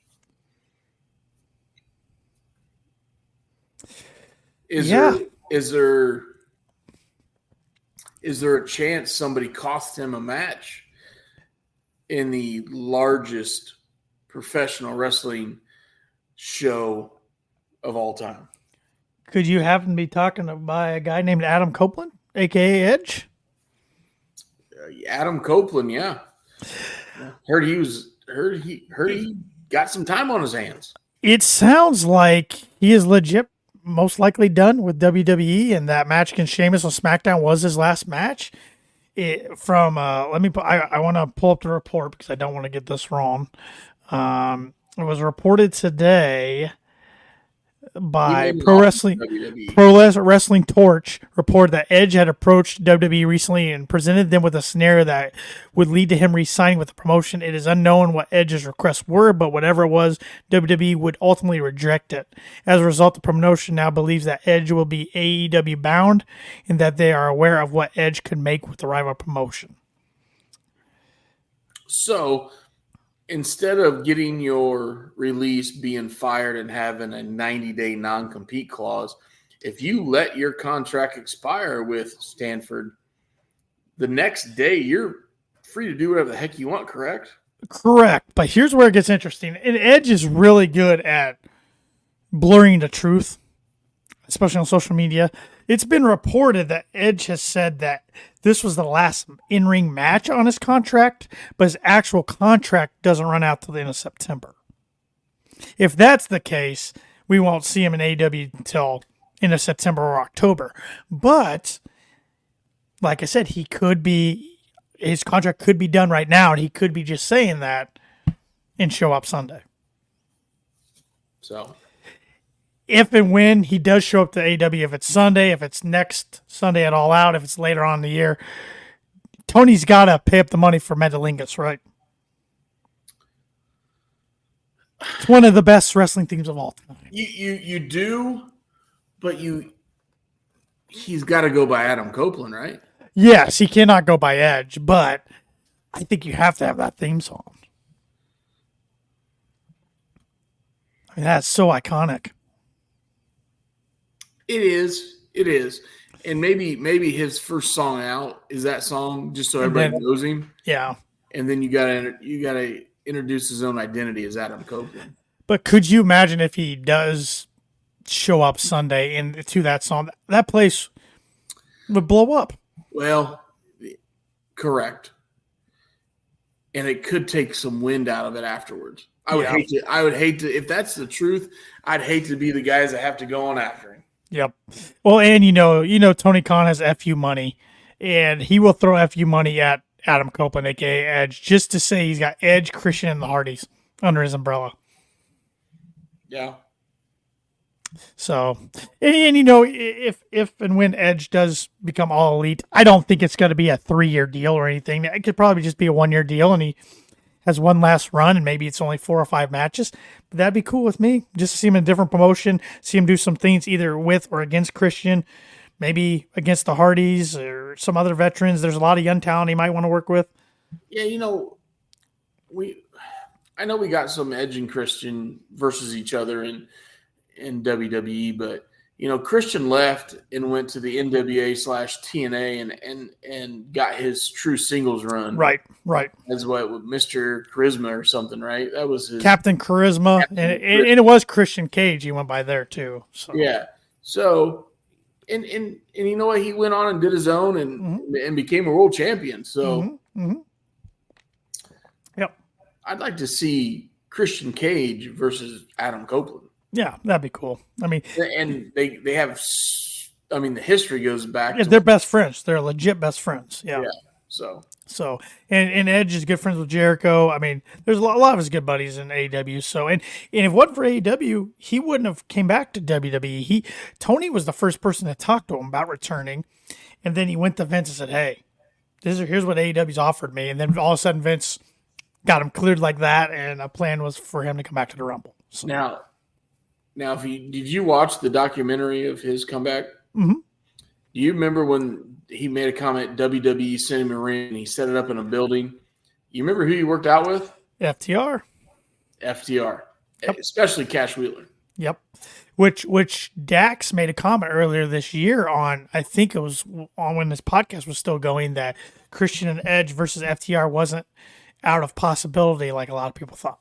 is there a chance somebody cost him a match in the largest professional wrestling show of all time? Could you happen to be talking by a guy named Adam Copeland, aka Edge? Adam Copeland, yeah. Heard he got some time on his hands. It sounds like he is legit, most likely done with WWE, and that match against Sheamus on SmackDown was his last match. I want to pull up the report because I don't want to get this wrong. It was reported today by Pro Wrestling Torch, reported that Edge had approached WWE recently and presented them with a scenario that would lead to him re-signing with the promotion. It is unknown what Edge's requests were, but whatever it was, WWE would ultimately reject it. As a result, the promotion now believes that Edge will be AEW bound, and that they are aware of what Edge could make with the rival promotion. So, instead of getting your release being fired and having a 90-day non-compete clause, if you let your contract expire with Stanford, the next day you're free to do whatever the heck you want, correct? Correct. But here's where it gets interesting. And Edge is really good at blurring the truth, especially on social media. It's been reported that Edge has said that this was the last in-ring match on his contract, but his actual contract doesn't run out till the end of September. If that's the case, we won't see him in AEW until end of September or October. But, like I said, his contract could be done right now, and he could be just saying that and show up Sunday. So, if and when he does show up to AEW, if it's Sunday, if it's next Sunday at All Out, if it's later on in the year, Tony's got to pay up the money for Metalingus, right? It's one of the best wrestling themes of all time. You do, but he's got to go by Adam Copeland, right? Yes, he cannot go by Edge, but I think you have to have that theme song. I mean, that's so iconic. It is. And maybe his first song out is that song, just so everybody knows him. Yeah. And then you gotta introduce his own identity as Adam Copeland. But could you imagine if he does show up Sunday and to that song, that place would blow up? Well, correct. And it could take some wind out of it afterwards. I would hate to if that's the truth, I'd hate to be the guys that have to go on after him. Yep. Well, and Tony Khan has FU money, and he will throw FU money at Adam Copeland, aka Edge, just to say he's got Edge, Christian, and the Hardys under his umbrella. Yeah. So, if and when Edge does become all elite, I don't think it's going to be a 3-year deal or anything. It could probably just be a 1-year deal, and he has one last run, and maybe it's only 4 or 5 matches. But that'd be cool with me, just to see him in a different promotion, see him do some things either with or against Christian, maybe against the Hardys or some other veterans. There's a lot of young talent he might want to work with. Yeah, I know we got some Edge and Christian versus each other in WWE, but Christian left and went to the NWA/TNA and got his true singles run. Right. That's what Mr. Charisma or something, right? That was his Captain Charisma, and it was Christian Cage. He went by there too. So. Yeah. So, and you know what? He went on and did his own and became a world champion. So, Yep. I'd like to see Christian Cage versus Adam Copeland. Yeah, that'd be cool. I mean, and they have. I mean, the history goes back. They're best friends. They're legit best friends. Yeah. So and Edge is good friends with Jericho. I mean, there's a lot of his good buddies in AEW. So and if it wasn't for AEW, he wouldn't have came back to WWE. Tony was the first person to talk to him about returning, and then he went to Vince and said, "Hey, here's what AEW's offered me." And then all of a sudden, Vince got him cleared like that, and a plan was for him to come back to the Rumble. So. Now, did you watch the documentary of his comeback? Mm-hmm. Do you remember when he made a comment, WWE sent him a ring and he set it up in a building? You remember who he worked out with? FTR. Yep. Especially Cash Wheeler. Yep. Which Dax made a comment earlier this year on, I think it was on when this podcast was still going, that Christian and Edge versus FTR wasn't out of possibility like a lot of people thought.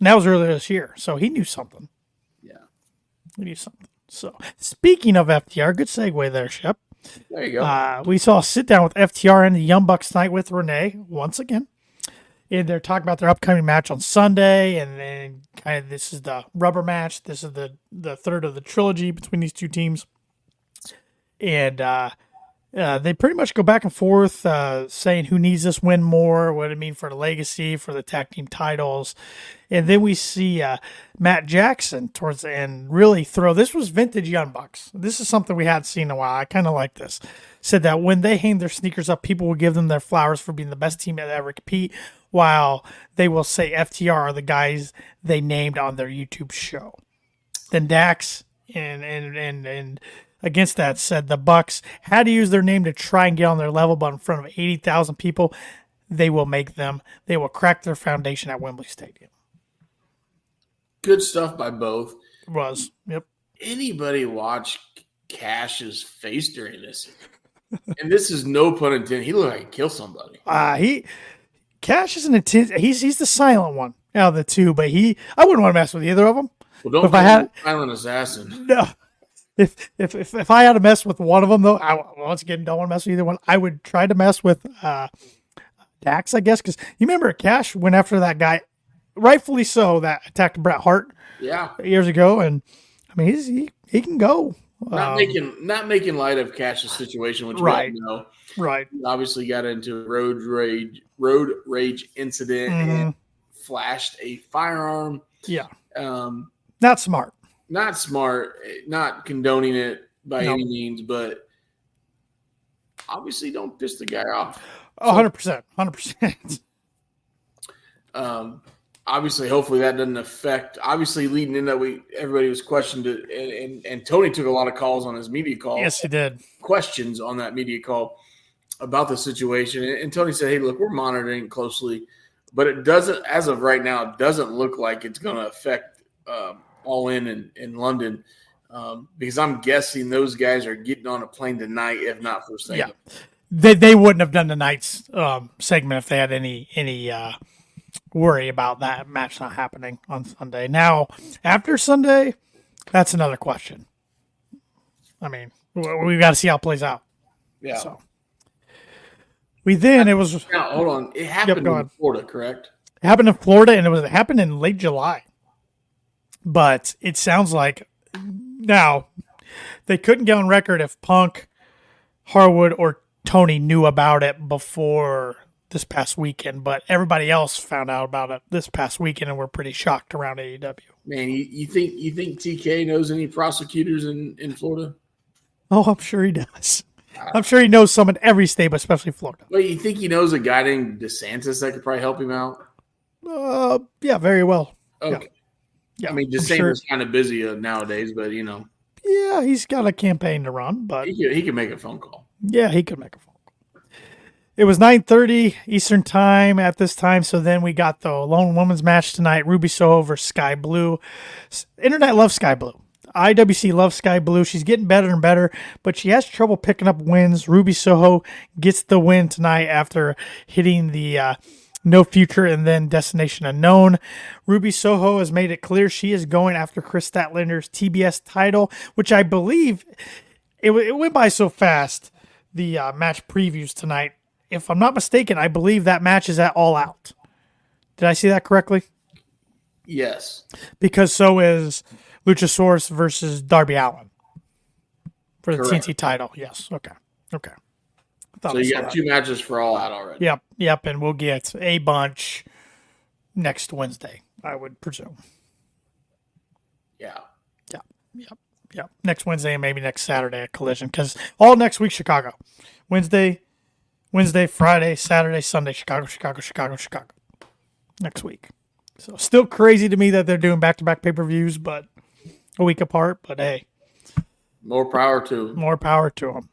And that was earlier this year. So he knew something. We need something. So, speaking of FTR, good segue there, Shep. There you go. We saw a sit down with FTR and the Young Bucks tonight with Renee once again. And they're talking about their upcoming match on Sunday. And then kind of this is the rubber match. This is the third of the trilogy between these two teams. And they pretty much go back and forth saying who needs this win more, what it mean for the legacy, for the tag team titles. And then we see Matt Jackson towards the end really throw. This was vintage Young Bucks. This is something we hadn't seen in a while. I kind of like this. Said that when they hang their sneakers up, people will give them their flowers for being the best team to ever compete, while they will say FTR are the guys they named on their YouTube show. Then Dax and against that said the Bucks had to use their name to try and get on their level, but in front of 80,000 people, they will make them. They will crack their foundation at Wembley Stadium. Good stuff by both. Was. Yep. Anybody watch Cash's face during this? And this is no pun intended. He looked like he'd kill somebody. Cash is an intense. He's the silent one out of the two, but I wouldn't want to mess with either of them. Well, don't call him a silent assassin. No. If I had to mess with one of them, though, I once again don't want to mess with either one. I would try to mess with Dax, I guess, because you remember Cash went after that guy, rightfully so, that attacked Bret Hart years ago, and I mean he can go. Not making light of Cash's situation, which we all know. Right. He obviously got into a road rage incident and flashed a firearm. Yeah. Not smart. Not smart. Not condoning it by any means, but obviously don't piss the guy off. 100%. 100%. Obviously, hopefully that doesn't affect. Obviously, leading in that everybody was questioned, and Tony took a lot of calls on his media call. Yes, he did. Questions on that media call about the situation, and Tony said, "Hey, look, we're monitoring closely, but it doesn't, as of right now, it doesn't look like it's going to affect All In London, because I'm guessing those guys are getting on a plane tonight, if not first thing." Yeah, they wouldn't have done tonight's segment if they had any worry about that match not happening on Sunday. Now, after Sunday, that's another question. I mean, we got to see how it plays out. Yeah. So it was. Now, hold on. It Yep, happened go in ahead. Florida, correct? It happened in Florida, and it happened in late July. But it sounds like now they couldn't get on record if Punk, Harwood, or Tony knew about it before this past weekend. But everybody else found out about it this past weekend, and were pretty shocked around AEW. Man, you think TK knows any prosecutors in Florida? Oh, I'm sure he does. I'm sure he knows some in every state, but especially Florida. Well, you think he knows a guy named DeSantis that could probably help him out? Yeah, very well. Okay. Yeah, I mean, DeSantis is kind of busy nowadays, but Yeah, he's got a campaign to run, but he can make a phone call. Yeah, he could make a phone call. It was 9:30 Eastern time at this time, so then we got the lone women's match tonight: Ruby Soho versus Sky Blue. Internet loves Sky Blue. IWC loves Sky Blue. She's getting better and better, but she has trouble picking up wins. Ruby Soho gets the win tonight after hitting the No Future and then Destination Unknown. Ruby Soho has made it clear she is going after Chris Statlander's TBS title, which I believe it went by so fast. The match previews tonight. If I'm not mistaken, I believe that match is at All Out. Did I see that correctly? Yes. Because so is Luchasaurus versus Darby Allin for the Correct. TNT title. Yes. Okay. So you got 2 matches for All Out already. Yep. And we'll get a bunch next Wednesday, I would presume. Yeah. Yep. Next Wednesday and maybe next Saturday at Collision, because all next week Chicago. Wednesday, Friday, Saturday, Sunday, Chicago. Next week. So still crazy to me that they're doing back-to-back pay-per-views, but a week apart. But hey, more power to them.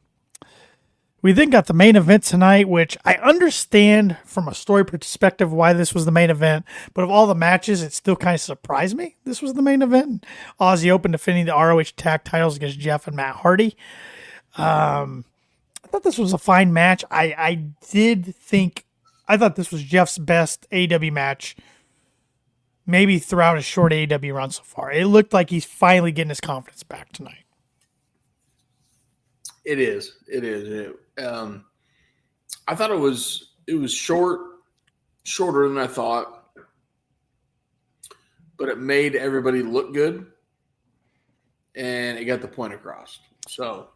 We then got the main event tonight, which I understand from a story perspective why this was the main event, but of all the matches, it still kind of surprised me this was the main event. Aussie Open defending the ROH tag titles against Jeff and Matt Hardy. I thought this was a fine match. I thought this was Jeff's best AEW match, maybe throughout his short AEW run so far. It looked like he's finally getting his confidence back tonight. It is. I thought it was shorter than I thought, but it made everybody look good, and it got the point across. So,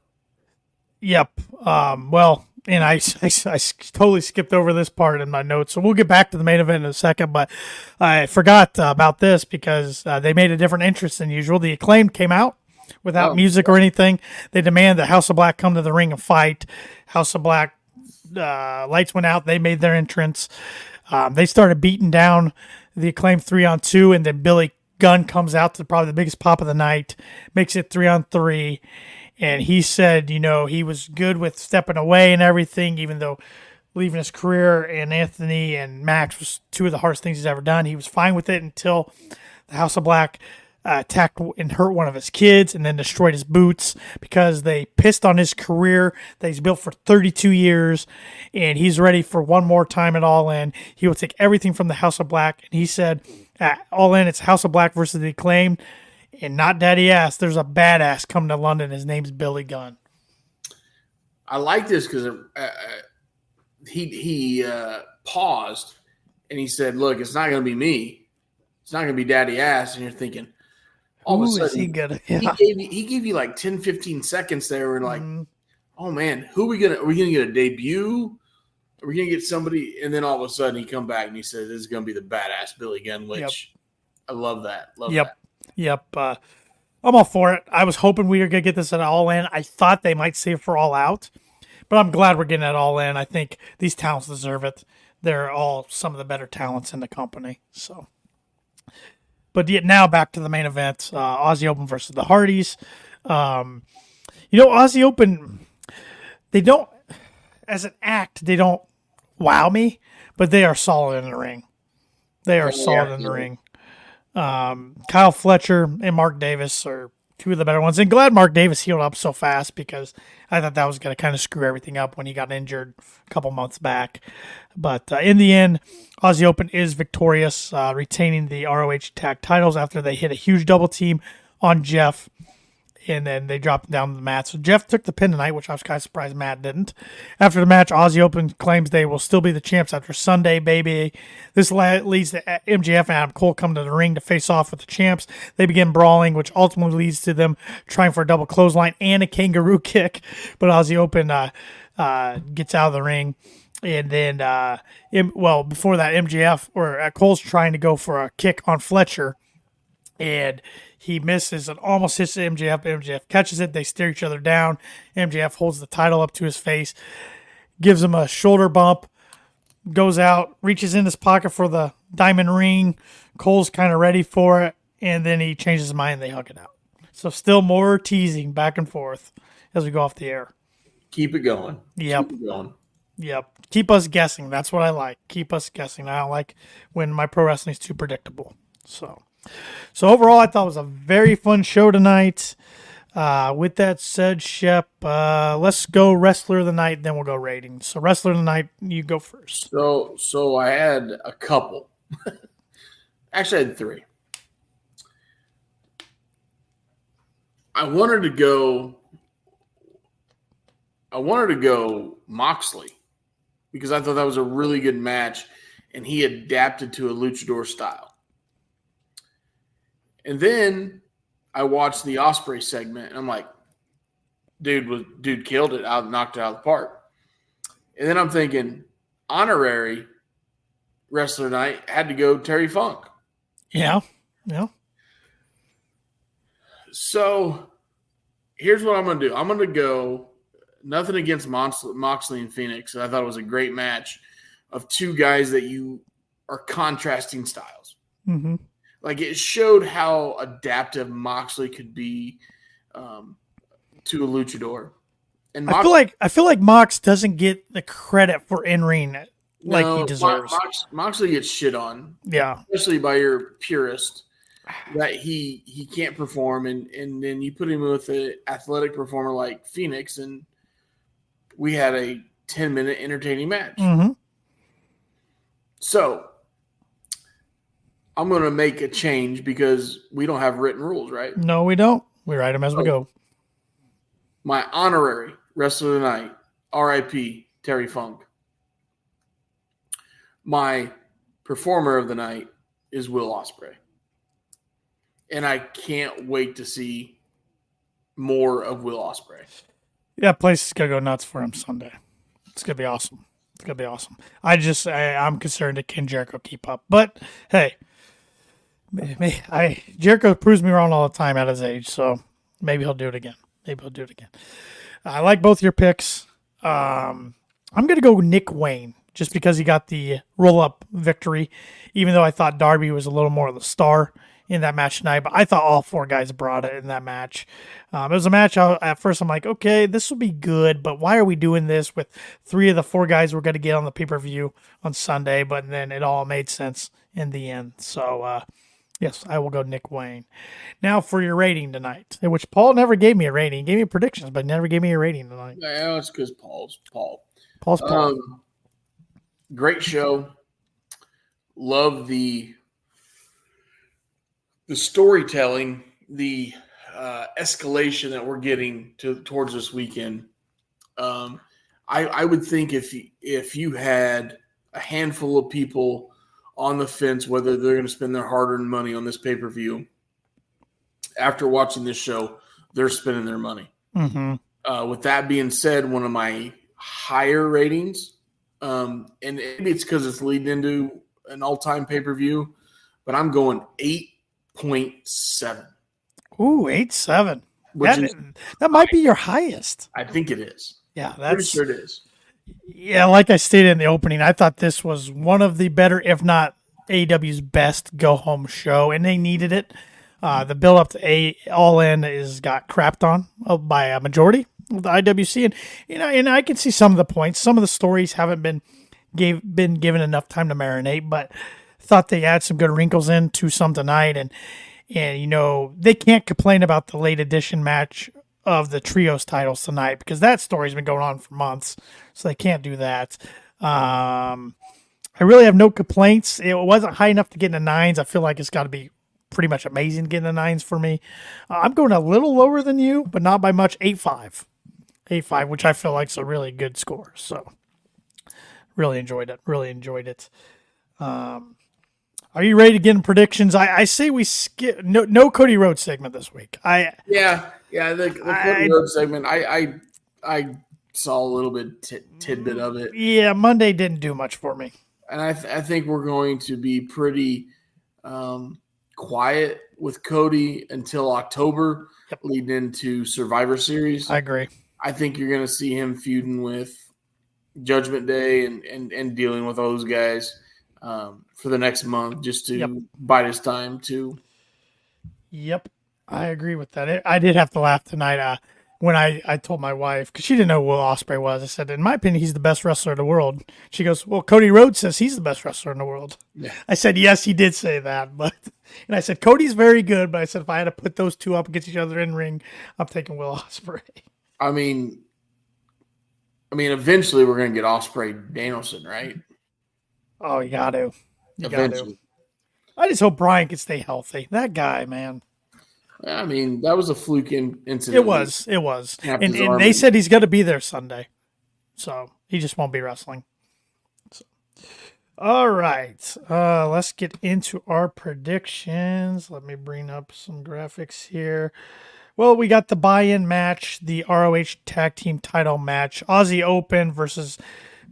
yep. Well, and I totally skipped over this part in my notes, so we'll get back to the main event in a second. But I forgot about this because they made a different entrance than usual. The Acclaimed came out without music or anything. They demand that House of Black come to the ring and fight. House of Black lights went out. They made their entrance. They started beating down the Acclaimed 3-on-2, and then Billy Gunn comes out to probably the biggest pop of the night, makes it 3-on-3. And he said, he was good with stepping away and everything, even though leaving his career and Anthony and Max was 2 of the hardest things he's ever done. He was fine with it until the House of Black attacked and hurt one of his kids and then destroyed his boots because they pissed on his career that he's built for 32 years, and he's ready for one more time at All In. He will take everything from the House of Black, and he said at All In, it's House of Black versus the Acclaimed, and not Daddy Ass. There's a badass coming to London. His name's Billy Gunn. I like this because he paused and he said, "Look, it's not going to be me. It's not going to be Daddy Ass." And you're thinking, all of a sudden, he gave you like 10, 15 seconds there. We're like, oh man, are we gonna get a debut? Are we gonna get somebody? And then all of a sudden he come back and he says, "This is gonna be the badass Billy Gunn," which I love that. Yep. I'm all for it. I was hoping we were gonna get this at All In. I thought they might save for All Out, but I'm glad we're getting it All In. I think these talents deserve it. They're all some of the better talents in the company. So. But yet now back to the main event, Aussie Open versus the Hardys. Aussie Open, they don't, as an act, they don't wow me, but they are solid in the ring. They are solid in the ring. Kyle Fletcher and Mark Davis are Two of the better ones. And glad Mark Davis healed up so fast because I thought that was going to kind of screw everything up when he got injured a couple months back. But in the end, Aussie Open is victorious, retaining the ROH tag titles after they hit a huge double team on Jeff. And then they dropped him down the mat. So Jeff took the pin tonight, which I was kind of surprised Matt didn't. After the match, Aussie Open claims they will still be the champs after Sunday, baby. This leads to MJF and Adam Cole come to the ring to face off with the champs. They begin brawling, which ultimately leads to them trying for a double clothesline and a kangaroo kick. But Aussie Open gets out of the ring. And then, before that, MJF or Cole's trying to go for a kick on Fletcher. And he misses and almost hits MJF. MJF catches it. They stare each other down. MJF holds the title up to his face, gives him a shoulder bump, goes out, reaches in his pocket for the diamond ring. Cole's kind of ready for it, and then he changes his mind and they hug it out. So still more teasing back and forth as we go off the air. Keep it going. Yep. Keep it going. Yep. Keep us guessing. That's what I like. Keep us guessing. I don't like when my pro wrestling is too predictable. So overall, I thought it was a very fun show tonight. With that said, Shep, let's go Wrestler of the Night, then we'll go ratings. So Wrestler of the Night, you go first. So I had a couple. Actually, I had three. I wanted to go Moxley because I thought that was a really good match, and he adapted to a luchador style. And then I watched the Ospreay segment, and I'm like, dude killed it, knocked it out of the park. And then I'm thinking, honorary Wrestler Night had to go Terry Funk. Yeah. So here's what I'm going to do. I'm going to go nothing against Moxley and Phoenix. I thought it was a great match of two guys that you are contrasting styles. Mm-hmm. Like, it showed how adaptive Moxley could be to a luchador. And I feel like Mox doesn't get the credit for in-ring like he deserves. Moxley gets shit on. Yeah. Especially by your purist that he can't perform, and then you put him with an athletic performer like Phoenix, and we had a 10-minute entertaining match. Mm-hmm. So I'm going to make a change because we don't have written rules, right? No, we don't. We write them as we go. My honorary Wrestler of the Night, R.I.P. Terry Funk. My performer of the night is Will Ospreay. And I can't wait to see more of Will Ospreay. Yeah, place is going to go nuts for him Sunday. It's going to be awesome. I'm concerned that can Jericho keep up. But, hey, Jericho proves me wrong all the time at his age, so maybe he'll do it again. I like both your picks. I'm going to go Nick Wayne just because he got the roll-up victory, even though I thought Darby was a little more of the star in that match tonight, but I thought all four guys brought it in that match. It was a match, at first I'm like, okay, this will be good, but why are we doing this with three of the four guys we're going to get on the pay-per-view on Sunday? But then it all made sense in the end. So, yes, I will go Nick Wayne. Now for your rating tonight, which Paul never gave me a rating. He gave me predictions, but never gave me a rating tonight. Yeah, it's because Paul's Paul. Great show. Love the storytelling, the escalation that we're getting towards this weekend. I would think if you had a handful of people on the fence whether they're going to spend their hard-earned money on this pay-per-view, after watching this show, they're spending their money. Mm-hmm. With that being said, one of my higher ratings, and maybe it's because it's leading into an all-time pay-per-view, but I'm going 8.7. Ooh, 8.7. That might be your highest. I think it is. Yeah, that's pretty sure it is. Yeah, like I stated in the opening, I thought this was one of the better, if not AEW's best go-home show, and they needed it. The build-up to All In got crapped on by a majority of the IWC, and I can see some of the points. Some of the stories haven't been given enough time to marinate, but thought they add some good wrinkles into some tonight, and And, they can't complain about the late edition match of the trios titles tonight because that story's been going on for months. So they can't do that. I really have no complaints. It wasn't high enough to get in the nines. I feel like it's got to be pretty much amazing to get in the nines for me. I'm going a little lower than you, but not by much. 8.5. 8.5, which I feel like is a really good score. So really enjoyed it. Really enjoyed it. Are you ready to get in predictions? I say we skip no Cody Rhodes segment this week. Yeah. The Cody Rhodes segment. I saw a little bit tidbit of it. Yeah, Monday didn't do much for me. And I think we're going to be pretty quiet with Cody until October, leading into Survivor Series. I agree. I think you're going to see him feuding with Judgment Day and dealing with those guys for the next month just to bide his time too. Yep, I agree with that. I did have to laugh tonight when I told my wife, because she didn't know who Will Ospreay was. I said, in my opinion, he's the best wrestler in the world. She goes, well, Cody Rhodes says he's the best wrestler in the world. Yeah. I said, yes, he did say that. And I said, Cody's very good, but I said, if I had to put those two up against each other in ring, I'm taking Will Ospreay. I mean, eventually we're going to get Ospreay Danielson, right? Oh, you got to. Eventually. I just hope Brian can stay healthy. That guy, man. I mean, that was a fluke incident. It was. And they said he's going to be there Sunday. So he just won't be wrestling. So. All right. Let's get into our predictions. Let me bring up some graphics here. Well, we got the buy-in match, the ROH Tag Team Title match. Aussie Open versus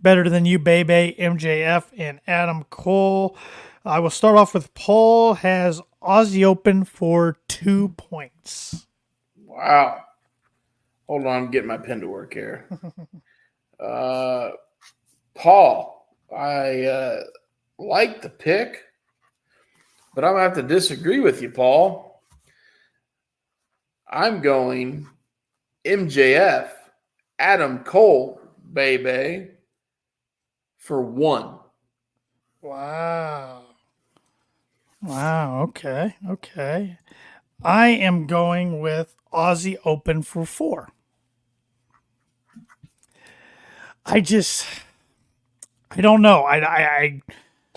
Better Than You, Baby, MJF, and Adam Cole. I will start off with Paul has Aussie Open for 2 points. Wow. Hold on, I'm getting my pen to work here. Paul, I like the pick, but I'm going to have to disagree with you, Paul. I'm going MJF, Adam Cole, baby, for 1. Wow. Okay. I am going with Aussie Open for 4. I don't know. I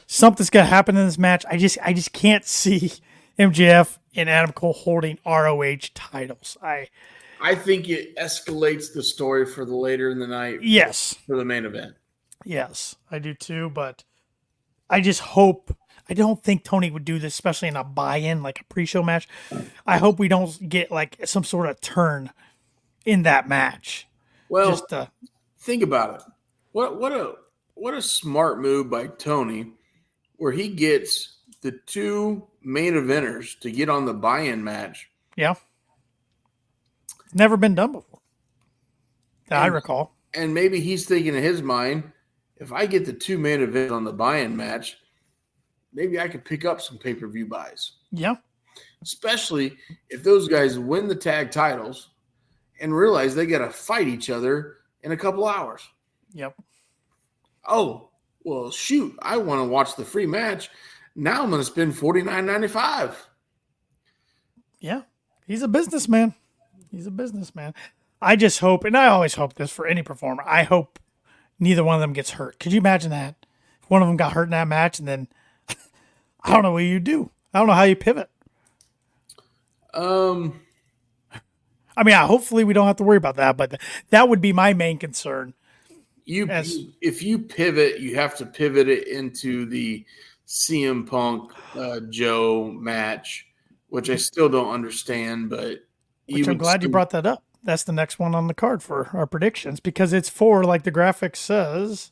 something's gonna happen in this match. I just can't see MJF and Adam Cole holding ROH titles. I think it escalates the story for the later in the night. Yes. For the main event. Yes, I do too, but I just hope. I don't think Tony would do this, especially in a buy-in, like a pre-show match. I hope we don't get like some sort of turn in that match. Well, think about it. What a smart move by Tony, where he gets the 2 main eventers to get on the buy-in match. Yeah, never been done before that I recall. And maybe he's thinking in his mind, if I get the 2 main events on the buy-in match, maybe I could pick up some pay-per-view buys. Yeah. Especially if those guys win the tag titles and realize they got to fight each other in a couple hours. Yep. Oh, well, shoot. I want to watch the free match. Now I'm going to spend $49.95. Yeah. He's a businessman. I just hope, and I always hope this for any performer, I hope neither one of them gets hurt. Could you imagine that? If one of them got hurt in that match and then I don't know what you do. I don't know how you pivot. I mean, hopefully we don't have to worry about that, but that would be my main concern. If you pivot, you have to pivot it into the CM Punk Joe match, which I still don't understand, but I'm glad you brought that up. That's the next one on the card for our predictions because it's for, like the graphic says,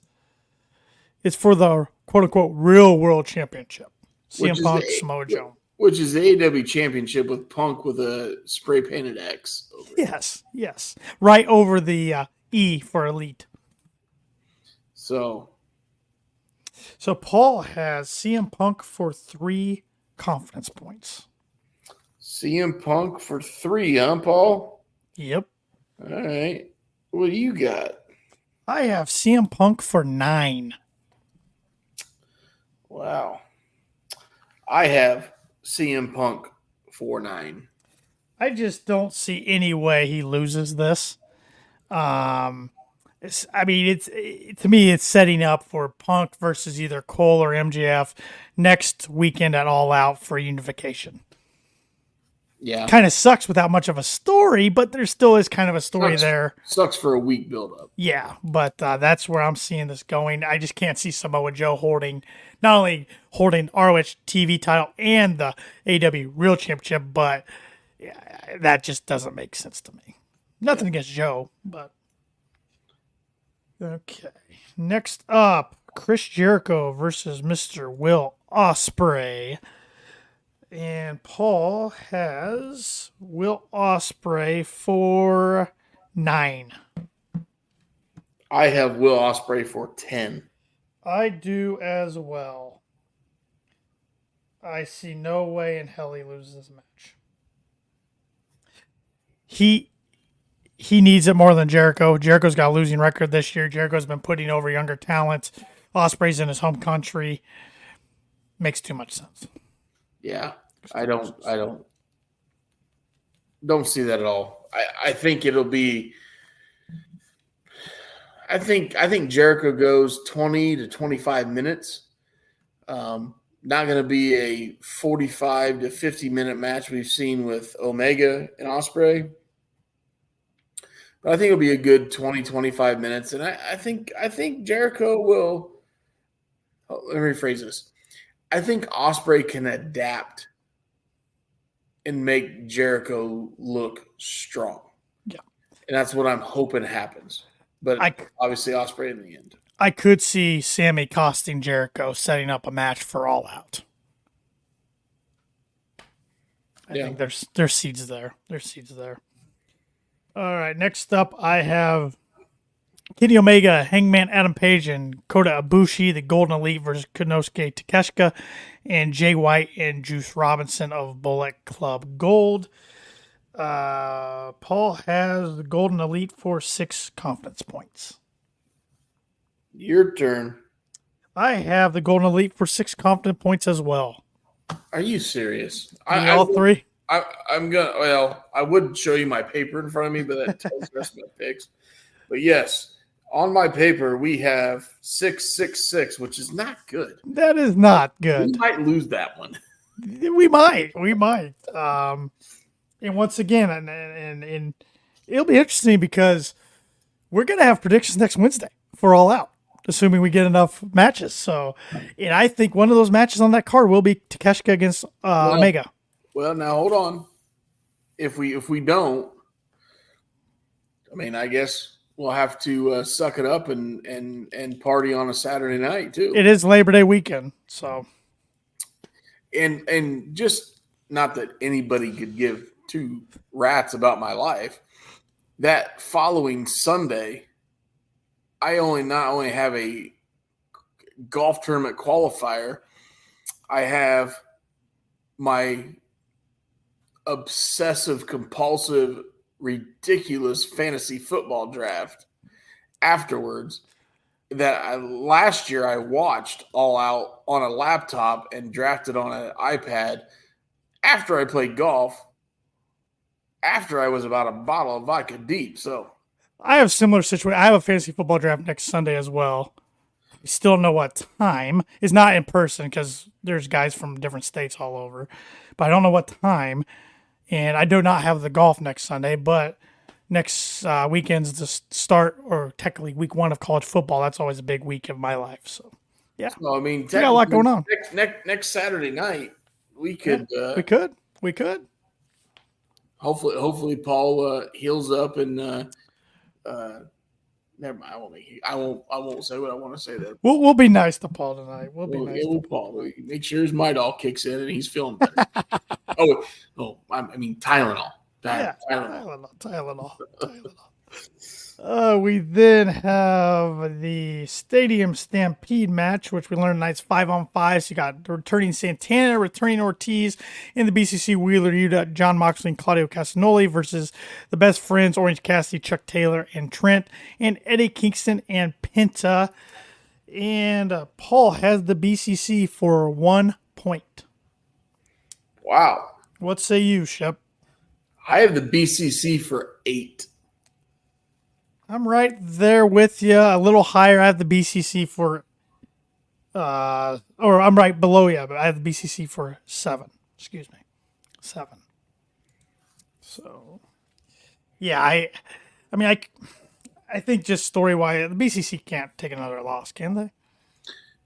it's for the quote unquote real world championship. CM Punk, Samoa Joe. Which is the AEW championship with Punk with a spray painted X over it. Yes. Right over the E for Elite. So Paul has CM Punk for 3 confidence points. CM Punk for 3, huh, Paul? Yep. All right. What do you got? I have CM Punk for 9. Wow. I have CM Punk 4-9. I just don't see any way he loses this. To me, it's setting up for Punk versus either Cole or MJF next weekend at All Out for unification. Yeah. Kind of sucks without much of a story, but there still is kind of a story there. Sucks for a week build-up. Yeah, but that's where I'm seeing this going. I just can't see Samoa Joe not only holding ROH TV title and the AEW Real Championship, but that just doesn't make sense to me. Nothing against Joe, but okay. Next up, Chris Jericho versus Mr. Will Ospreay. And Paul has Will Ospreay for 9. I have Will Ospreay for 10. I do as well. I see no way in hell he loses this match. He needs it more than Jericho. Jericho's got a losing record this year. Jericho's been putting over younger talent. Ospreay's in his home country. Makes too much sense. Yeah, I don't see that at all. I think it'll be. I think Jericho goes 20 to 25 minutes. Not going to be a 45 to 50-minute match we've seen with Omega and Ospreay. But I think it'll be a good 20, 25 minutes. And I think Jericho will let me rephrase this. I think Ospreay can adapt and make Jericho look strong. Yeah. And that's what I'm hoping happens. But obviously Ospreay in the end. I could see Sammy costing Jericho, setting up a match for All Out. I think there's seeds there. There's seeds there. All right, next up I have Kenny Omega, Hangman Adam Page, and Kota Ibushi, the Golden Elite versus Konosuke Takeshita, and Jay White and Juice Robinson of Bullet Club Gold. Paul has the Golden Elite for 6 confidence points. Your turn. I have the Golden Elite for 6 confidence points as well. Are you serious? All 3? I'm gonna. Well, I would show you my paper in front of me, but that tells the rest of my picks. But yes, on my paper we have 666, which is not good. That is not good. We might lose that one. We might. And once again, and it'll be interesting because we're gonna have predictions next Wednesday for All Out, assuming we get enough matches. So, and I think one of those matches on that card will be Takeshita against Omega. Well, now hold on. If we don't, I mean, I guess we'll have to suck it up and party on a Saturday night too. It is Labor Day weekend, so and just not that anybody could give 2 rats about my life. That following Sunday, I not only have a golf tournament qualifier, I have my obsessive, compulsive, ridiculous fantasy football draft afterwards that last year I watched All Out on a laptop and drafted on an iPad after I played golf, after I was about a bottle of vodka deep. So I have a similar situation. I have a fantasy football draft next Sunday as well. We still don't know what time. It's not in person because there's guys from different states all over. But I don't know what time. And I do not have the golf next Sunday, but next weekend's the start, or technically week 1 of college football. That's always a big week of my life. So, yeah. Well, I mean, we got a lot going on. Next Saturday night, we could. We could. Hopefully, Paul heals up and. Never mind. I won't say what I want to say there. We'll be nice to Paul tonight. We'll be nice to Paul. Make sure his Midol kicks in and he's feeling better. I mean Tylenol. Tylenol. We then have the Stadium Stampede match, which we learned tonight's 5-on-5. So you got returning Santana, returning Ortiz in the BCC Wheeler Yuta, John Moxley and Claudio Castagnoli versus the Best Friends, Orange Cassidy, Chuck Taylor and Trent, and Eddie Kingston and Penta. And Paul has the BCC for 1 point. Wow. What say you, Shep? I have the BCC for 8. I'm right there with you. A little higher. I have the BCC for, or I'm right below you, but I have the BCC for 7. Excuse me, 7. So, yeah, I mean, I think just story wise, the BCC can't take another loss, can they?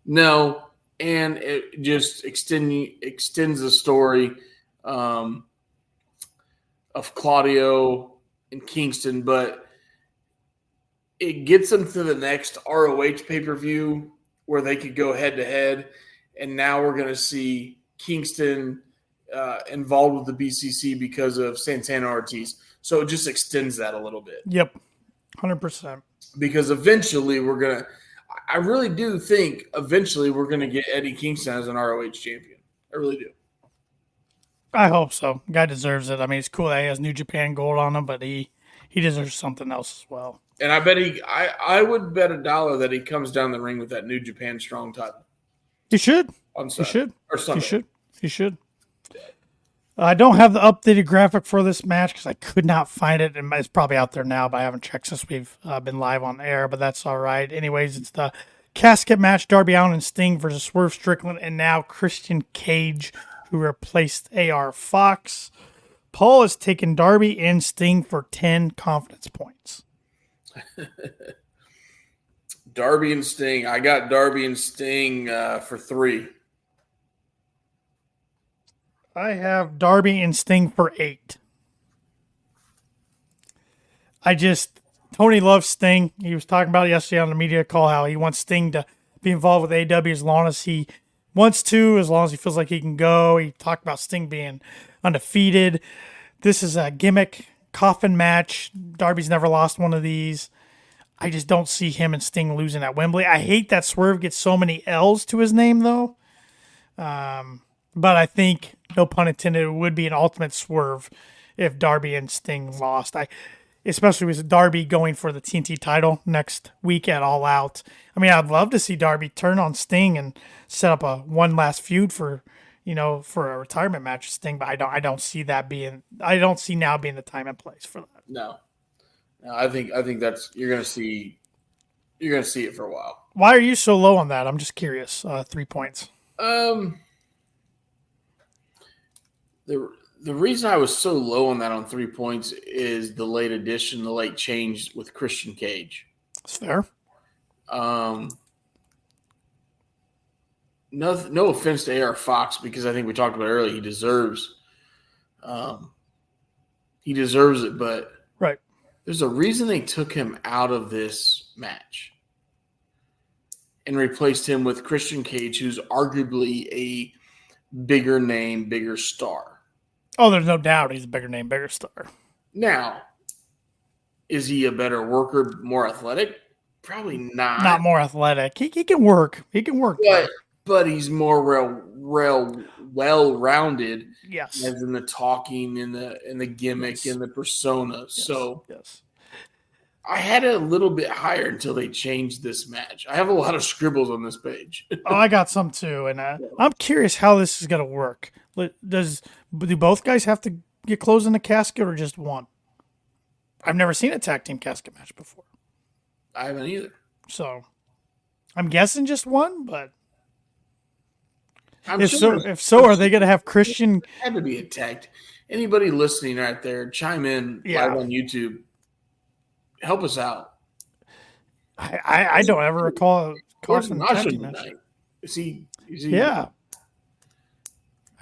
No, and it just extends the story um, of Claudio and Kingston, but it gets them to the next ROH pay per view where they could go head to head, and now we're going to see Kingston involved with the BCC because of Santana Ortiz. So it just extends that a little bit Yep, 100%. because eventually we're gonna. I really do think eventually we're gonna get Eddie Kingston as an ROH champion. I really do. I hope so. Guy deserves it. I mean, it's cool that he has New Japan gold on him, but he deserves something else as well. And I bet I would bet $1 that he comes down the ring with that New Japan Strong title He should. on He Sunday should. or Sunday. He should. He should. I don't have the updated graphic for this match because I could not find it. And it's probably out there now, but I haven't checked since we've been live on air, but that's all right. Anyways, it's the casket match, Darby Allin and Sting versus Swerve Strickland, and now Christian Cage, who replaced AR Fox. Paul has taken Darby and Sting for 10 confidence points. Darby and Sting. I got Darby and Sting for 3. I have Darby and Sting for 8. Tony loves Sting. He was talking about it yesterday on the media call how he wants Sting to be involved with AEW as long as he wants to, as long as he feels like he can go. He talked about Sting being undefeated. This is a gimmick coffin match. Darby's never lost one of these. I just don't see him and Sting losing at Wembley. I hate that Swerve gets so many L's to his name, though. But I think, no pun intended, it would be an ultimate swerve if Darby and Sting lost. Especially with Darby going for the TNT title next week at All Out. I mean, I'd love to see Darby turn on Sting and set up a one last feud for a retirement match with Sting. But I don't see now being the time and place for that. No, I think that's you're gonna see it for a while. Why are you so low on that? I'm just curious. 3 points. The reason I was so low on that on 3 points is the late addition, the late change with Christian Cage. That's fair. No offense to AR Fox, because I think we talked about earlier, he deserves it, but Right. there's a reason they took him out of this match and replaced him with Christian Cage, who's arguably a bigger name, bigger star. Oh, there's no doubt he's a bigger name, bigger star. Now, is he a better worker, more athletic? Probably not. Not more athletic. He can work. He can work. But he's more well-rounded. Yes. As in the talking and the gimmick and the persona. Yes. So yes. I had it a little bit higher until they changed this match. I have a lot of scribbles on this page. Oh, I got some too, and I'm curious how this is going to work. Do both guys have to get closed in the casket or just one? I've never seen a tag team casket match before. I haven't either. So I'm guessing just one, but if so, are they going to have Christian? Had to be attacked. Anybody listening right there, chime in live on YouTube. Help us out. I don't ever recall a caution tag team match. Is he? Yeah.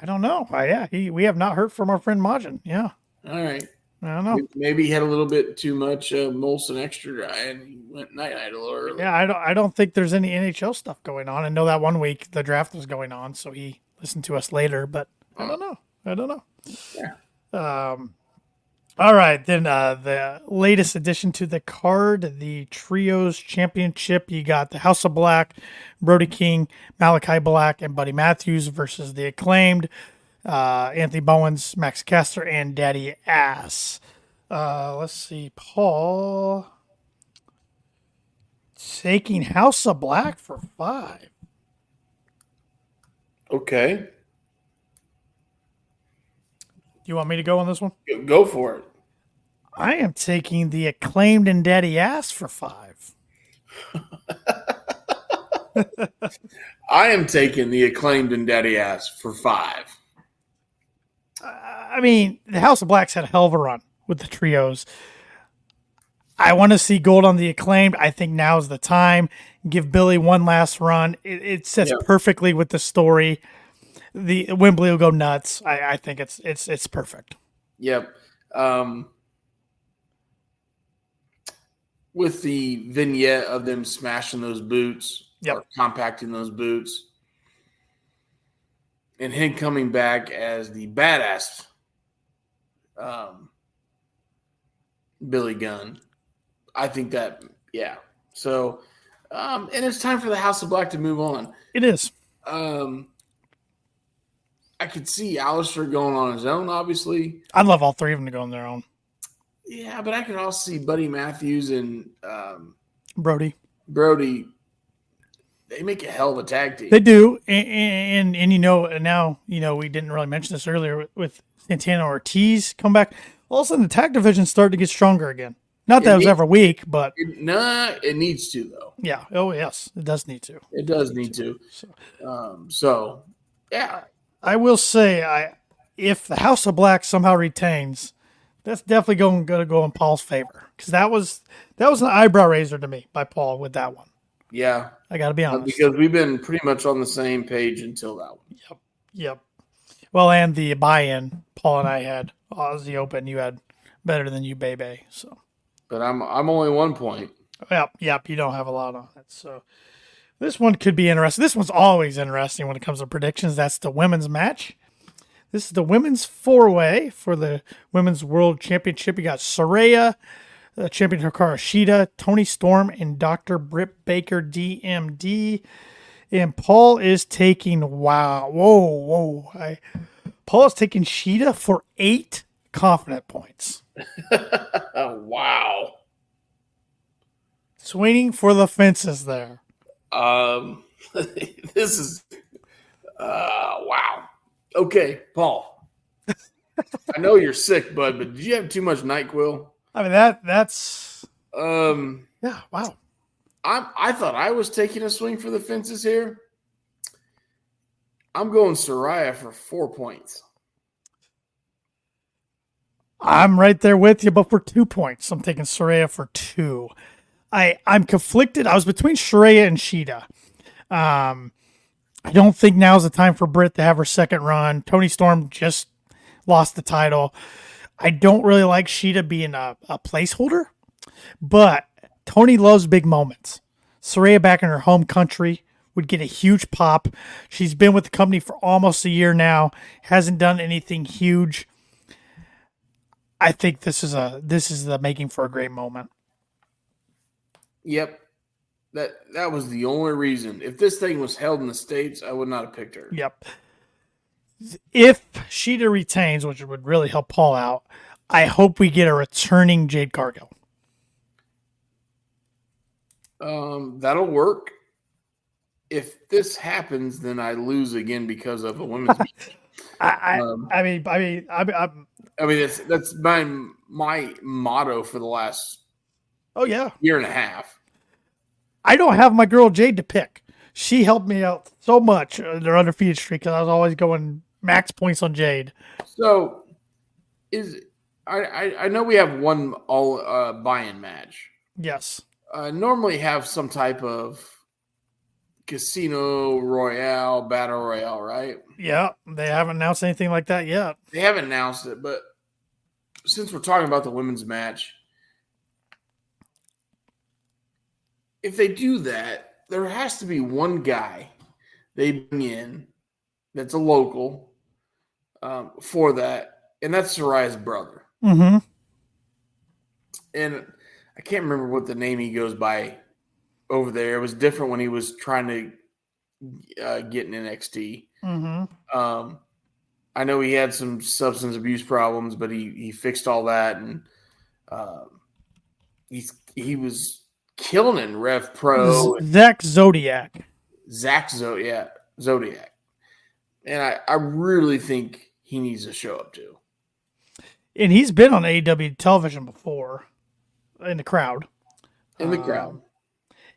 I don't know. We have not heard from our friend Majin. Yeah. All right. I don't know. Maybe he had a little bit too much Molson Extra Dry and he went night-night a little early. Yeah, I don't think there's any NHL stuff going on. I know that one week the draft was going on, so he listened to us later, but I don't know. Yeah. All right, then the latest addition to the card, the Trios Championship. You got the House of Black, Brody King, Malachi Black, and Buddy Matthews versus the Acclaimed, Anthony Bowens, Max Caster, and Daddy Ass. Let's see, Paul taking House of Black for 5. Okay. You want me to go on this one? Go for it. I am taking the Acclaimed and Daddy Ass for 5. I am taking the Acclaimed and Daddy Ass for 5. I mean, the House of Blacks had a hell of a run with the trios. I want to see gold on the Acclaimed. I think now's the time. Give Billy one last run. It sets perfectly with the story. The Wembley will go nuts. I think it's perfect. Yep. With the vignette of them smashing those boots or compacting those boots, and him coming back as the badass Billy Gunn. I think that, yeah. So, and it's time for the House of Black to move on. It is. I could see Alistair going on his own, obviously. I'd love all three of them to go on their own. Yeah, but I could also see Buddy Matthews and Brody. They make a hell of a tag team. They do. And now, we didn't really mention this earlier with Santana Ortiz come back. All of a sudden, the tag division started to get stronger again. Not that it was ever weak, but it needs to though. Yeah. Oh yes, it does need to. It does need to. So, yeah. I will say, if the House of Black somehow retains, that's definitely going to go in Paul's favor, because that was an eyebrow raiser to me by Paul with that one. Yeah, I got to be honest, because we've been pretty much on the same page until that one. Yep. Well, and the buy-in Paul and I had Aussie Open, you had better than you, baby. So. But I'm only 1 point. Yep. You don't have a lot on it. So this one could be interesting. This one's always interesting when it comes to predictions. That's the women's match. This is the women's 4-way for the Women's World Championship. You got Saraya, champion Hikaru Shida, Toni Storm, and Dr. Britt Baker, DMD. And Paul is taking, Paul is taking Shida for 8 confident points. Wow. Swinging for the fences there. This is wow. Okay, Paul. I know you're sick, bud, but did you have too much NyQuil? I mean that's yeah, wow. I thought I was taking a swing for the fences here. I'm going Saraya for 4 points. I'm right there with you, but for 2 points. I'm taking Saraya for 2. I'm conflicted. I was between Saraya and Shida. I don't think now's the time for Britt to have her second run. Toni Storm just lost the title. I don't really like Shida being a placeholder, but Toni loves big moments. Saraya back in her home country would get a huge pop. She's been with the company for almost a year now, hasn't done anything huge. I think this is the making for a great moment. Yep. That was the only reason. If this thing was held in the States, I would not have picked her. Yep. If Shida retains, which would really help Paul out, I hope we get a returning Jade Cargill. That'll work. If this happens, then I lose again because of a women's match. I mean, that's my motto for the last year and a half. I don't have my girl Jade to pick. She helped me out so much in their undefeated streak because I was always going max points on Jade. So, I know we have one all buy-in match. Yes. Normally have some type of Casino Royale, Battle Royale, right? Yeah, they haven't announced anything like that yet. They haven't announced it, but since we're talking about the women's match, if they do that, there has to be one guy they bring in that's a local for that, and that's Saraya's brother. Mm-hmm. And I can't remember what the name he goes by over there. It was different when he was trying to get in NXT. Mm-hmm. I know he had some substance abuse problems, but he fixed all that, and he was killing it in Rev Pro. Zach Zodiac. Zodiac. And I really think he needs to show up too. And he's been on AEW television before in the crowd. In the crowd.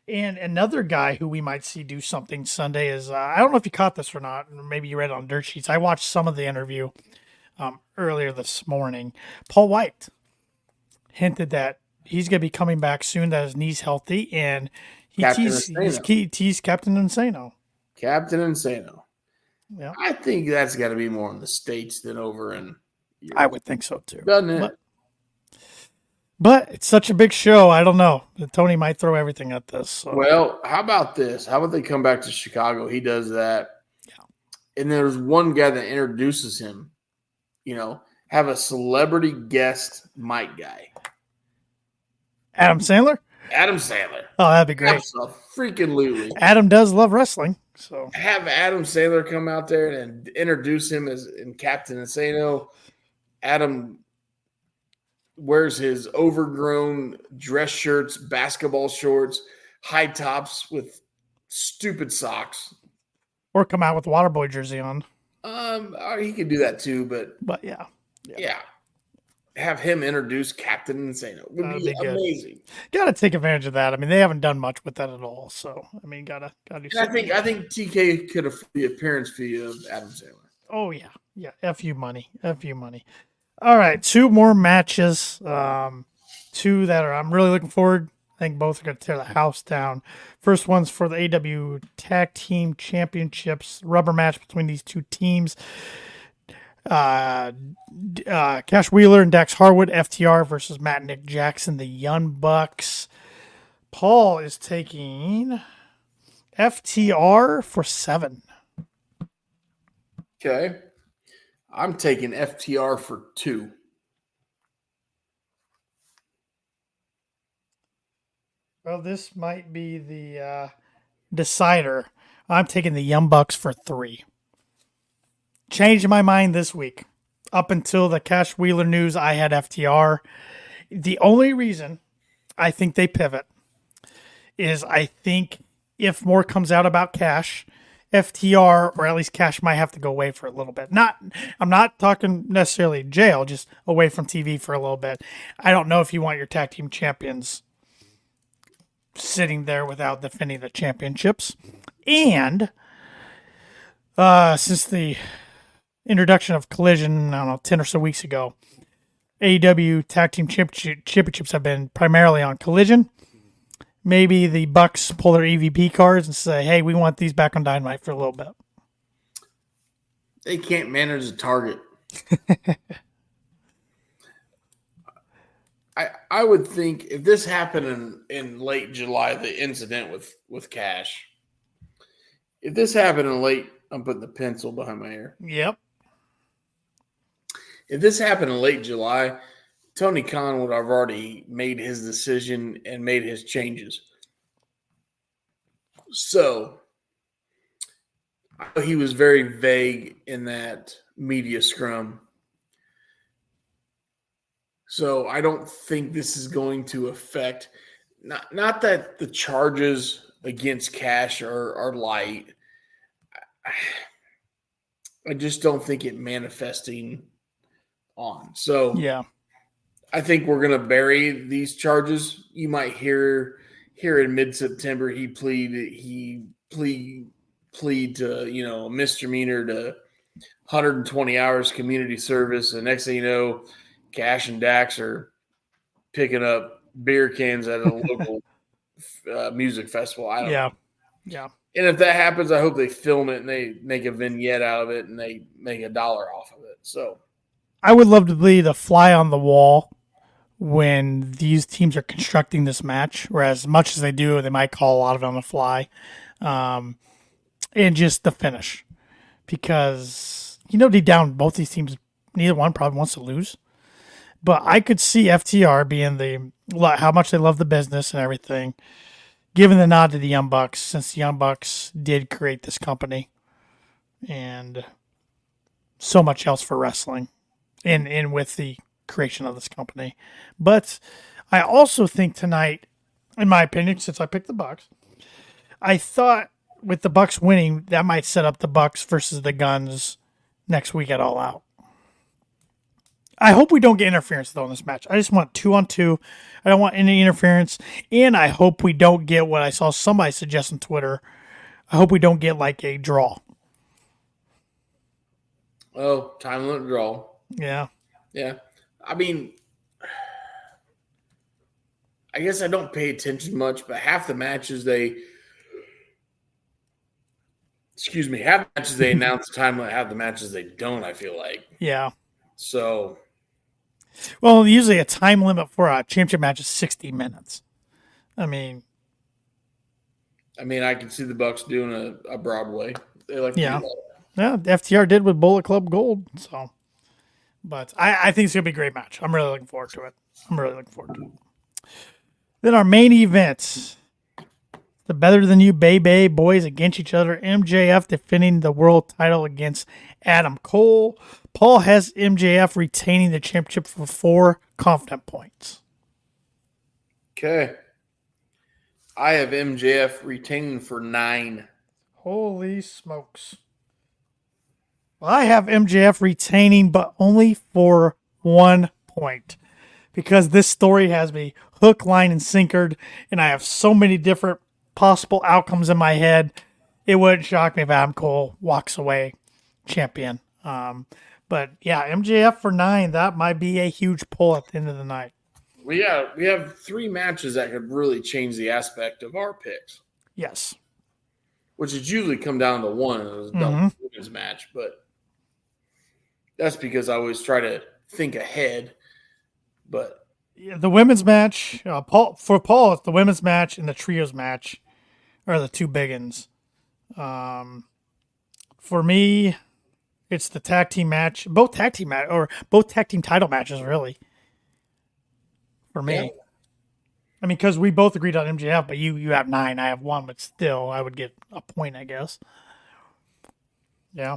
And another guy who we might see do something Sunday is I don't know if you caught this or not. Maybe you read it on Dirt Sheets. I watched some of the interview earlier this morning. Paul White hinted that he's going to be coming back soon, that his knee's healthy, and he teased Captain Insano. Captain Insano. Yeah. I think that's got to be more in the States than over in Europe. I would think so too. Doesn't it? But it's such a big show. I don't know. Tony might throw everything at this. So. Well, how about this? How about they come back to Chicago? He does that. Yeah. And there's one guy that introduces him, have a celebrity guest mic guy. Adam Sandler? Adam Sandler. Oh, that'd be great. Freaking Adam does love wrestling. So have Adam Sandler come out there and introduce him as in Captain Insano. Adam wears his overgrown dress shirts, basketball shorts, high tops with stupid socks. Or come out with Waterboy jersey on. He could do that too, but yeah. Have him introduce Captain Insano. Would be amazing. Got to take advantage of that. I mean, they haven't done much with that at all. So, I mean, gotta do something. I think TK could afford the appearance fee of Adam Sandler. Oh yeah. F you money. All right, 2 more matches. 2 that I'm really looking forward. I think both are going to tear the house down. First one's for the AEW Tag Team Championships, rubber match between these 2 teams. Cash Wheeler and Dax Harwood, FTR versus Matt and Nick Jackson, the Young Bucks. Paul is taking FTR for 7. Okay. I'm taking FTR for 2. Well, this might be the decider. I'm taking the Young Bucks for 3. Changed my mind this week. Up until the Cash Wheeler news, I had FTR. The only reason I think they pivot is I think if more comes out about Cash, FTR, or at least Cash, might have to go away for a little bit. I'm not talking necessarily jail, just away from TV for a little bit. I don't know if you want your tag team champions sitting there without defending the championships. And since the introduction of Collision, I don't know, 10 or so weeks ago, AEW Tag Team Championships have been primarily on Collision. Maybe the Bucks pull their EVP cards and say, hey, we want these back on Dynamite for a little bit. They can't manage the target. I would think if this happened in late July, the incident with Cash, if this happened in late, I'm putting the pencil behind my ear. Yep. If this happened in late July, Tony Khan would have already made his decision and made his changes. So he was very vague in that media scrum. So I don't think this is going to affect not that the charges against Cash are light. I just don't think it manifesting on. So yeah. I think we're going to bury these charges. You might hear in mid-September he plead to a misdemeanor to 120 hours community service, and next thing you know, Cash and Dax are picking up beer cans at a local music festival. I don't know. Yeah. And if that happens, I hope they film it and they make a vignette out of it and they make $1 off of it. So I would love to be the fly on the wall when these teams are constructing this match, whereas as much as they do, they might call a lot of it on the fly. And just the finish. Because, deep down, both these teams, neither one probably wants to lose. But I could see FTR being how much they love the business and everything, giving the nod to the Young Bucks, since the Young Bucks did create this company and so much else for wrestling in with the creation of this company. But I also think tonight, in my opinion, since I picked the Bucks, I thought with the Bucks winning, that might set up the Bucks versus the Guns next week at All Out. I hope we don't get interference though in this match. I just want 2-on-2. I don't want any interference, and I hope we don't get what I saw somebody suggest on Twitter. I hope we don't get like a draw. Oh, time limit draw. Yeah. Yeah. I mean, I guess I don't pay attention much, but half the matches half the matches they announce the time limit, half the matches they don't, I feel like. Yeah. So. Well, usually a time limit for a championship match is 60 minutes. I mean, I can see the Bucks doing a Broadway. They like to do that. Yeah, FTR did with Bullet Club Gold. So, but I think it's gonna be a great match. I'm really looking forward to it. Then our main event, the Better Than You Bay boys against each other. MJF defending the world title against Adam Cole. Paul has MJF retaining the championship for 4 confident points. Okay. I have MJF retaining for 9. Holy smokes. Well, I have MJF retaining, but only for 1 point. Because this story has me hook, line, and sinkered, and I have so many different possible outcomes in my head. It wouldn't shock me if Adam Cole walks away champion. But yeah, MJF for 9, that might be a huge pull at the end of the night. We have 3 matches that could really change the aspect of our picks. Yes. Which has usually come down to one. It was a double women's match, but that's because I always try to think ahead. But yeah, the women's match, Paul, it's the women's match and the trios match are the 2 big ones. For me, it's the tag team match, both tag team title matches, really. For me, yeah. I mean, because we both agreed on MJF, but you have 9, I have 1, but still, I would get a point, I guess. Yeah,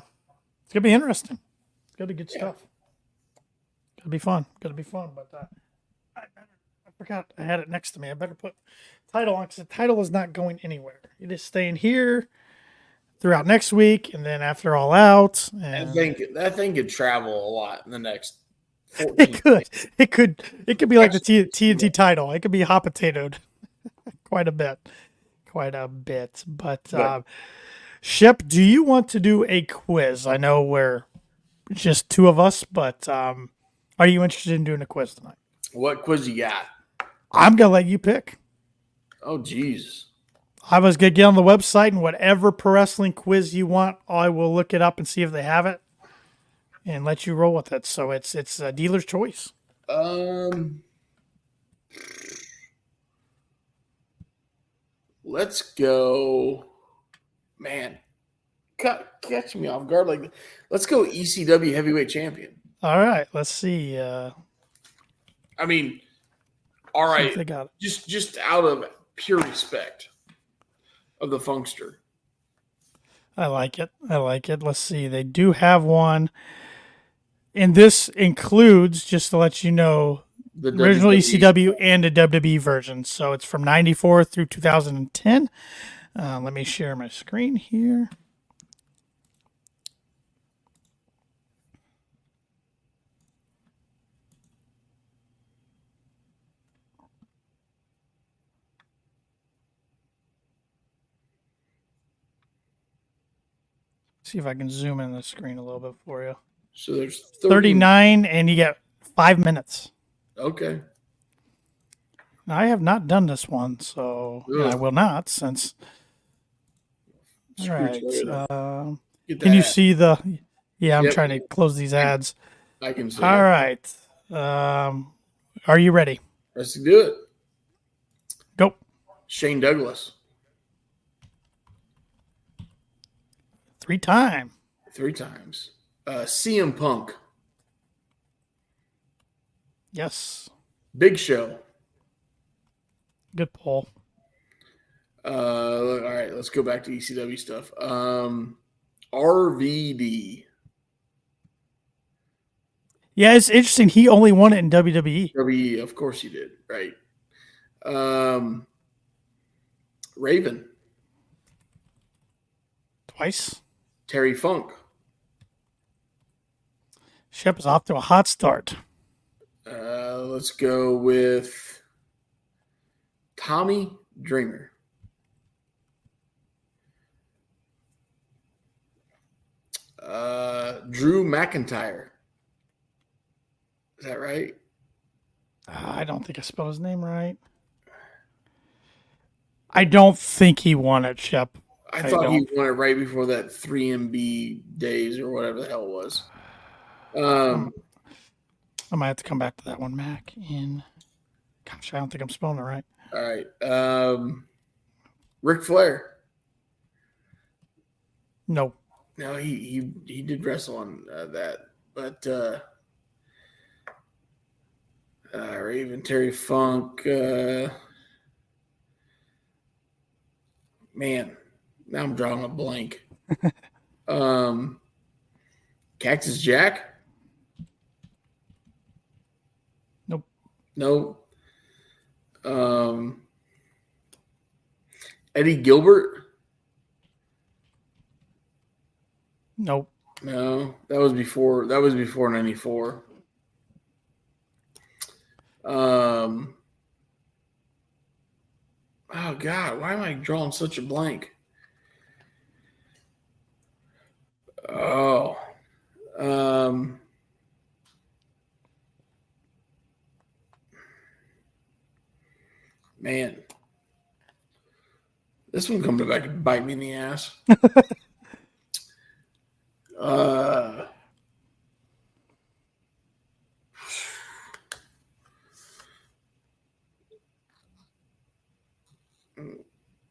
it's gonna be interesting. It's gonna be good stuff. Gonna be fun. But I forgot I had it next to me. I better put title on because the title is not going anywhere. It is staying here throughout next week, and then after All Out. And that thing could travel a lot in the next 14 It could be like the TNT title. It could be hot potatoed quite a bit. But Shep, do you want to do a quiz? I know we're just 2 of us, but are you interested in doing a quiz tonight? What quiz you got? I'm gonna let you pick. Oh, geez. I was gonna get on the website and whatever pro wrestling quiz you want, I will look it up and see if they have it, and let you roll with it. So it's a dealer's choice. Let's go. Man, catch me off guard like that. Let's go ECW heavyweight champion. All right, let's see. All right. They got it. Just out of pure respect of the Funkster. I like it. Let's see. They do have one. And this includes, just to let you know, the original ECW and a WWE version. So it's from 94 through 2010. Let me share my screen here. See if I can zoom in the screen a little bit for you. So there's 39, and you get 5 minutes. Okay. Now, I have not done this one, so I will not since. All right. Can you see the? Yeah, I'm trying to close these ads. I can see. All right. Are you ready? Let's do it. Go. Shane Douglas. 3 times. CM Punk. Yes. Big Show. Good poll. All right, let's go back to ECW stuff. RVD. Yeah, it's interesting. He only won it in WWE. WWE, of course he did. Right. Raven. Twice. Terry Funk. Shep is off to a hot start. Let's go with Tommy Dreamer. Drew McIntyre. Is that right? I don't think I spelled his name right. I don't think he won it, Shep. I thought he won it right before that 3MB days or whatever the hell it was. I might have to come back to that one, Mac. Gosh, I don't think I'm spelling it right. All right. Ric Flair. No. No, he did wrestle on that, but Raven, Terry Funk. Man, now I'm drawing a blank. Cactus Jack. Nope. No. Eddie Gilbert. Nope. No, that was before 94. Oh God, why am I drawing such a blank? Oh. Man. This one coming back and bite me in the ass.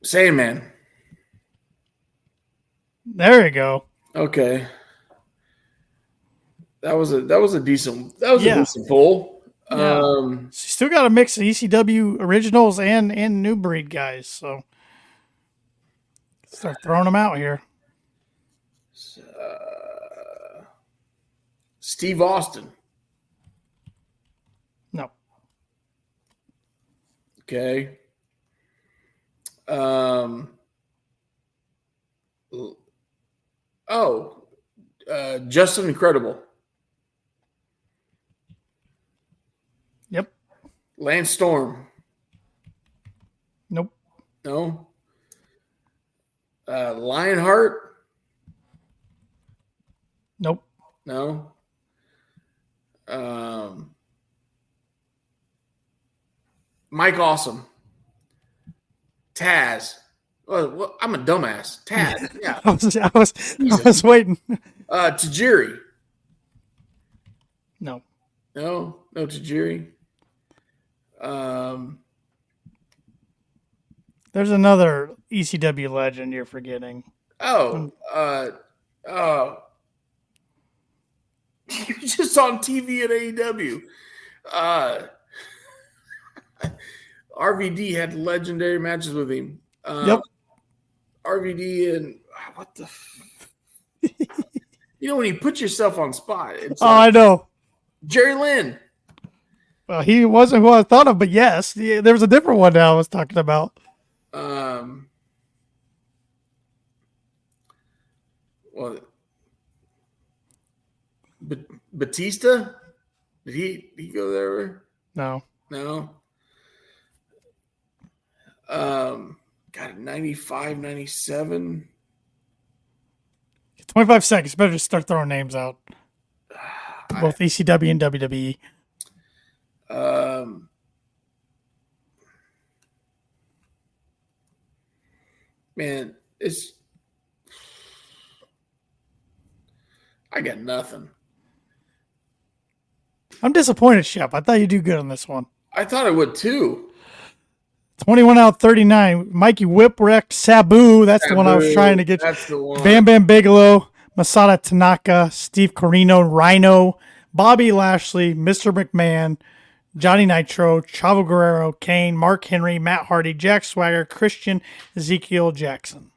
Sandman. There you go. Okay. That was a decent a decent pull. Yeah. So you still got a mix of ECW originals and new breed guys. So start throwing them out here. Steve Austin. No. Okay. Justin Incredible. Yep. Lance Storm. Nope. No. Lionheart. Nope. No. Mike Awesome. Taz. Well, I'm a dumbass. Taz. Yeah. I was waiting. Tajiri. No. No Tajiri. There's another ECW legend you're forgetting. Oh. He was just on TV at AEW. RVD had legendary matches with him. Yep. RVD and what the you know when you put yourself on spot. It's I know. Jerry Lynn. Well, he wasn't who I thought of, but yes, there was a different one that I was talking about. Well, Batista? Did he go there? No. God, 95, 97. 25 seconds. Better just start throwing names out. Both ECW and WWE. Man, I got nothing. I'm disappointed, Shep. I thought you'd do good on this one. I thought I would too. 21 out of 39. Mikey Whipwreck, Sabu. That's the one I was trying to get. That's the one. Bam Bam Bigelow, Masada Tanaka, Steve Corino, Rhino, Bobby Lashley, Mr. McMahon, Johnny Nitro, Chavo Guerrero, Kane, Mark Henry, Matt Hardy, Jack Swagger, Christian, Ezekiel Jackson.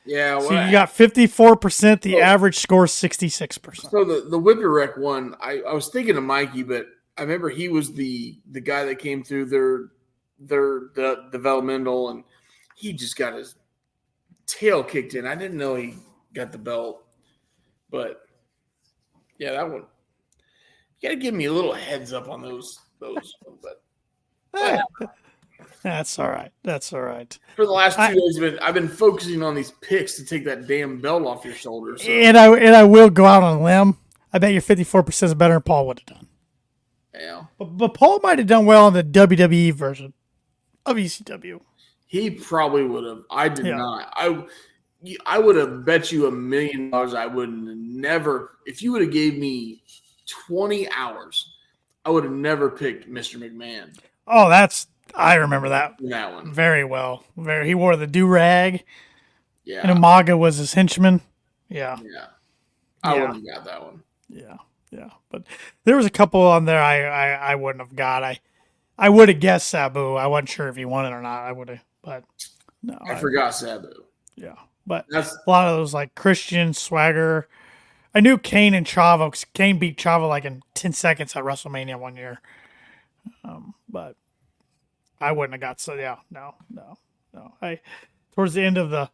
Yeah. So you got 54%. The average score is 66%. So the Whipwreck one, I was thinking of Mikey, but I remember he was the guy that came through their developmental, and he just got his tail kicked in. I didn't know he got the belt, but yeah, that one. You got to give me a little heads up on those those. Eh, that's all right. That's all right. For the last 2 days, I've been focusing on these picks to take that damn belt off your shoulders. So. And I will go out on a limb. I bet your 54% is better than Paul would have done. Yeah. But Paul might have done well in the WWE version of ECW. He probably would have. I did not. I would have bet you $1 million I wouldn't have never. If you would have gave me 20 hours, I would have never picked Mr. McMahon. Oh, I remember that one very well. He wore the do-rag. Yeah. And Umaga was his henchman. Yeah. Yeah. I wouldn't have got that one. Yeah. Yeah. But there was a couple on there I wouldn't have got. I would have guessed Sabu. I wasn't sure if he won it or not. I would have, but no. I forgot Sabu. Yeah. But that's a lot of those like Christian, Swagger. I knew Kane and Chavo because Kane beat Chavo like in 10 seconds at WrestleMania one year. But I wouldn't have got no. Towards the end of the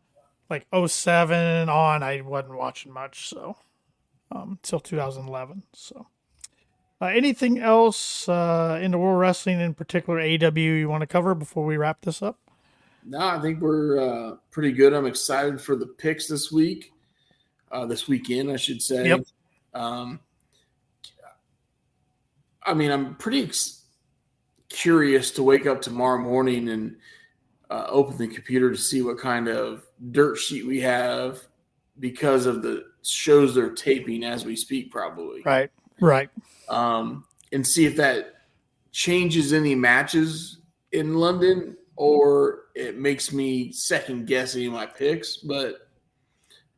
like 07 on, I wasn't watching much, so until 2011. So anything else in the World Wrestling, in particular AEW, you want to cover before we wrap this up? No, I think we're pretty good. I'm excited for the picks this week. This weekend, I should say. Yep. I'm pretty curious to wake up tomorrow morning and open the computer to see what kind of dirt sheet we have because of the shows they're taping as we speak, probably. Right. And see if that changes any matches in London or it makes me second guess any of my picks. But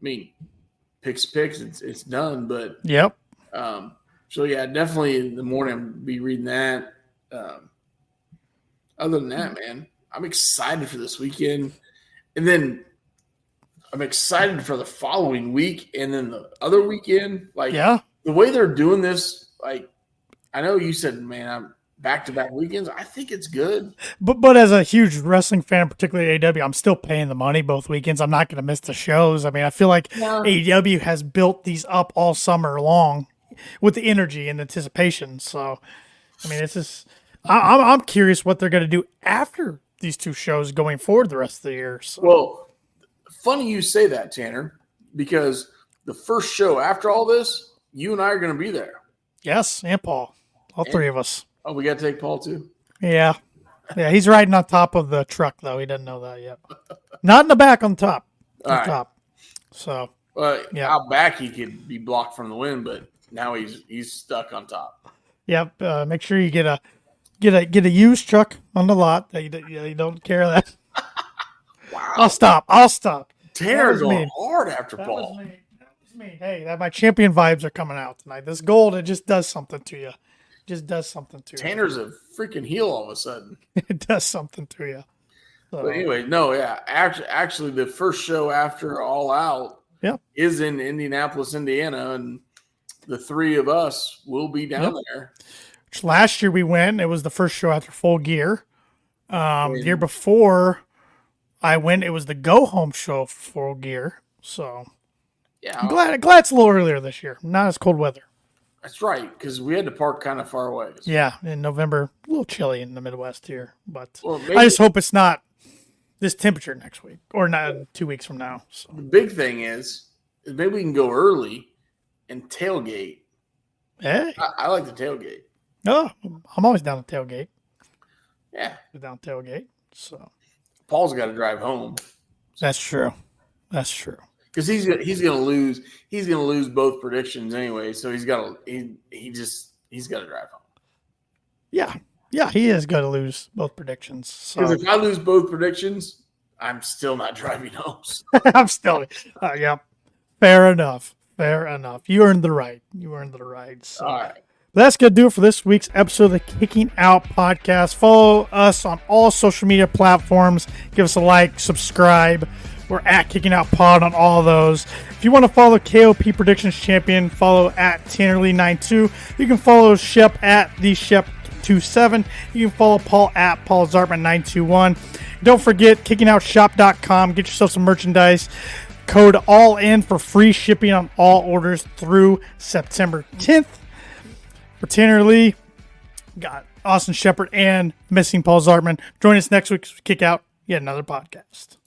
picks, it's done. But yep. So yeah, definitely in the morning I'll be reading that. Other than that, man, I'm excited for this weekend, and then I'm excited for the following week, and then the other weekend. The way they're doing this, I know you said, man, I'm back-to-back weekends. I think it's good. But as a huge wrestling fan, particularly AEW, I'm still paying the money both weekends. I'm not going to miss the shows. I feel like AEW has built these up all summer long with the energy and anticipation. So, it's just I'm curious what they're going to do after these two shows going forward the rest of the year. So. Well, funny you say that, Tanner, because the first show after all this, you and I are going to be there. Yes, and Paul. All three of us. Oh, we got to take Paul too? Yeah. Yeah, he's riding on top of the truck, though. He doesn't know that yet. Not in the back, on top. Top. So, out back he could be blocked from the wind, but now he's stuck on top. Yep. Make sure you get a used truck on the lot. You don't care of that. Wow. I'll stop. Tanner's going hard after Paul. That was me. Hey, my champion vibes are coming out tonight. This gold, it just does something to you. Tanner's a freaking heel all of a sudden. It does something to you. So, but anyway, actually the first show after All Out is in Indianapolis, Indiana, and the three of us will be down there. Which last year we went. It was the first show after Full Gear. The year before I went, it was the Go Home show for Full Gear. So I'm glad it's a little earlier this year. Not as cold weather. That's right, because we had to park kind of far away. Yeah, in November. A little chilly in the Midwest here. But I just hope it's not this temperature next week or not 2 weeks from now. So. The big thing is maybe we can go early and tailgate. Hey. I like the tailgate. Oh, I'm always down to tailgate. Yeah. Down tailgate. So Paul's got to drive home. That's true. Because he's gonna lose. He's gonna lose both predictions anyway. So he's got to drive home. Yeah, he is going to lose both predictions. Because So if I lose both predictions, I'm still not driving home. I'm still. Fair enough. You earned the right. So. All right. That's going to do it for this week's episode of the Kicking Out Podcast. Follow us on all social media platforms. Give us a like, subscribe. We're at Kicking Out Pod on all of those. If you want to follow KOP Predictions Champion, follow at TannerLee92. You can follow Shep at TheShep27. You can follow Paul at PaulZartman921. Don't forget, KickingOutShop.com. Get yourself some merchandise. Code ALLIN for free shipping on all orders through September 10th. For Tanner Lee, got Austin Shepard and missing Paul Zartman. Join us next week as we kick out yet another podcast.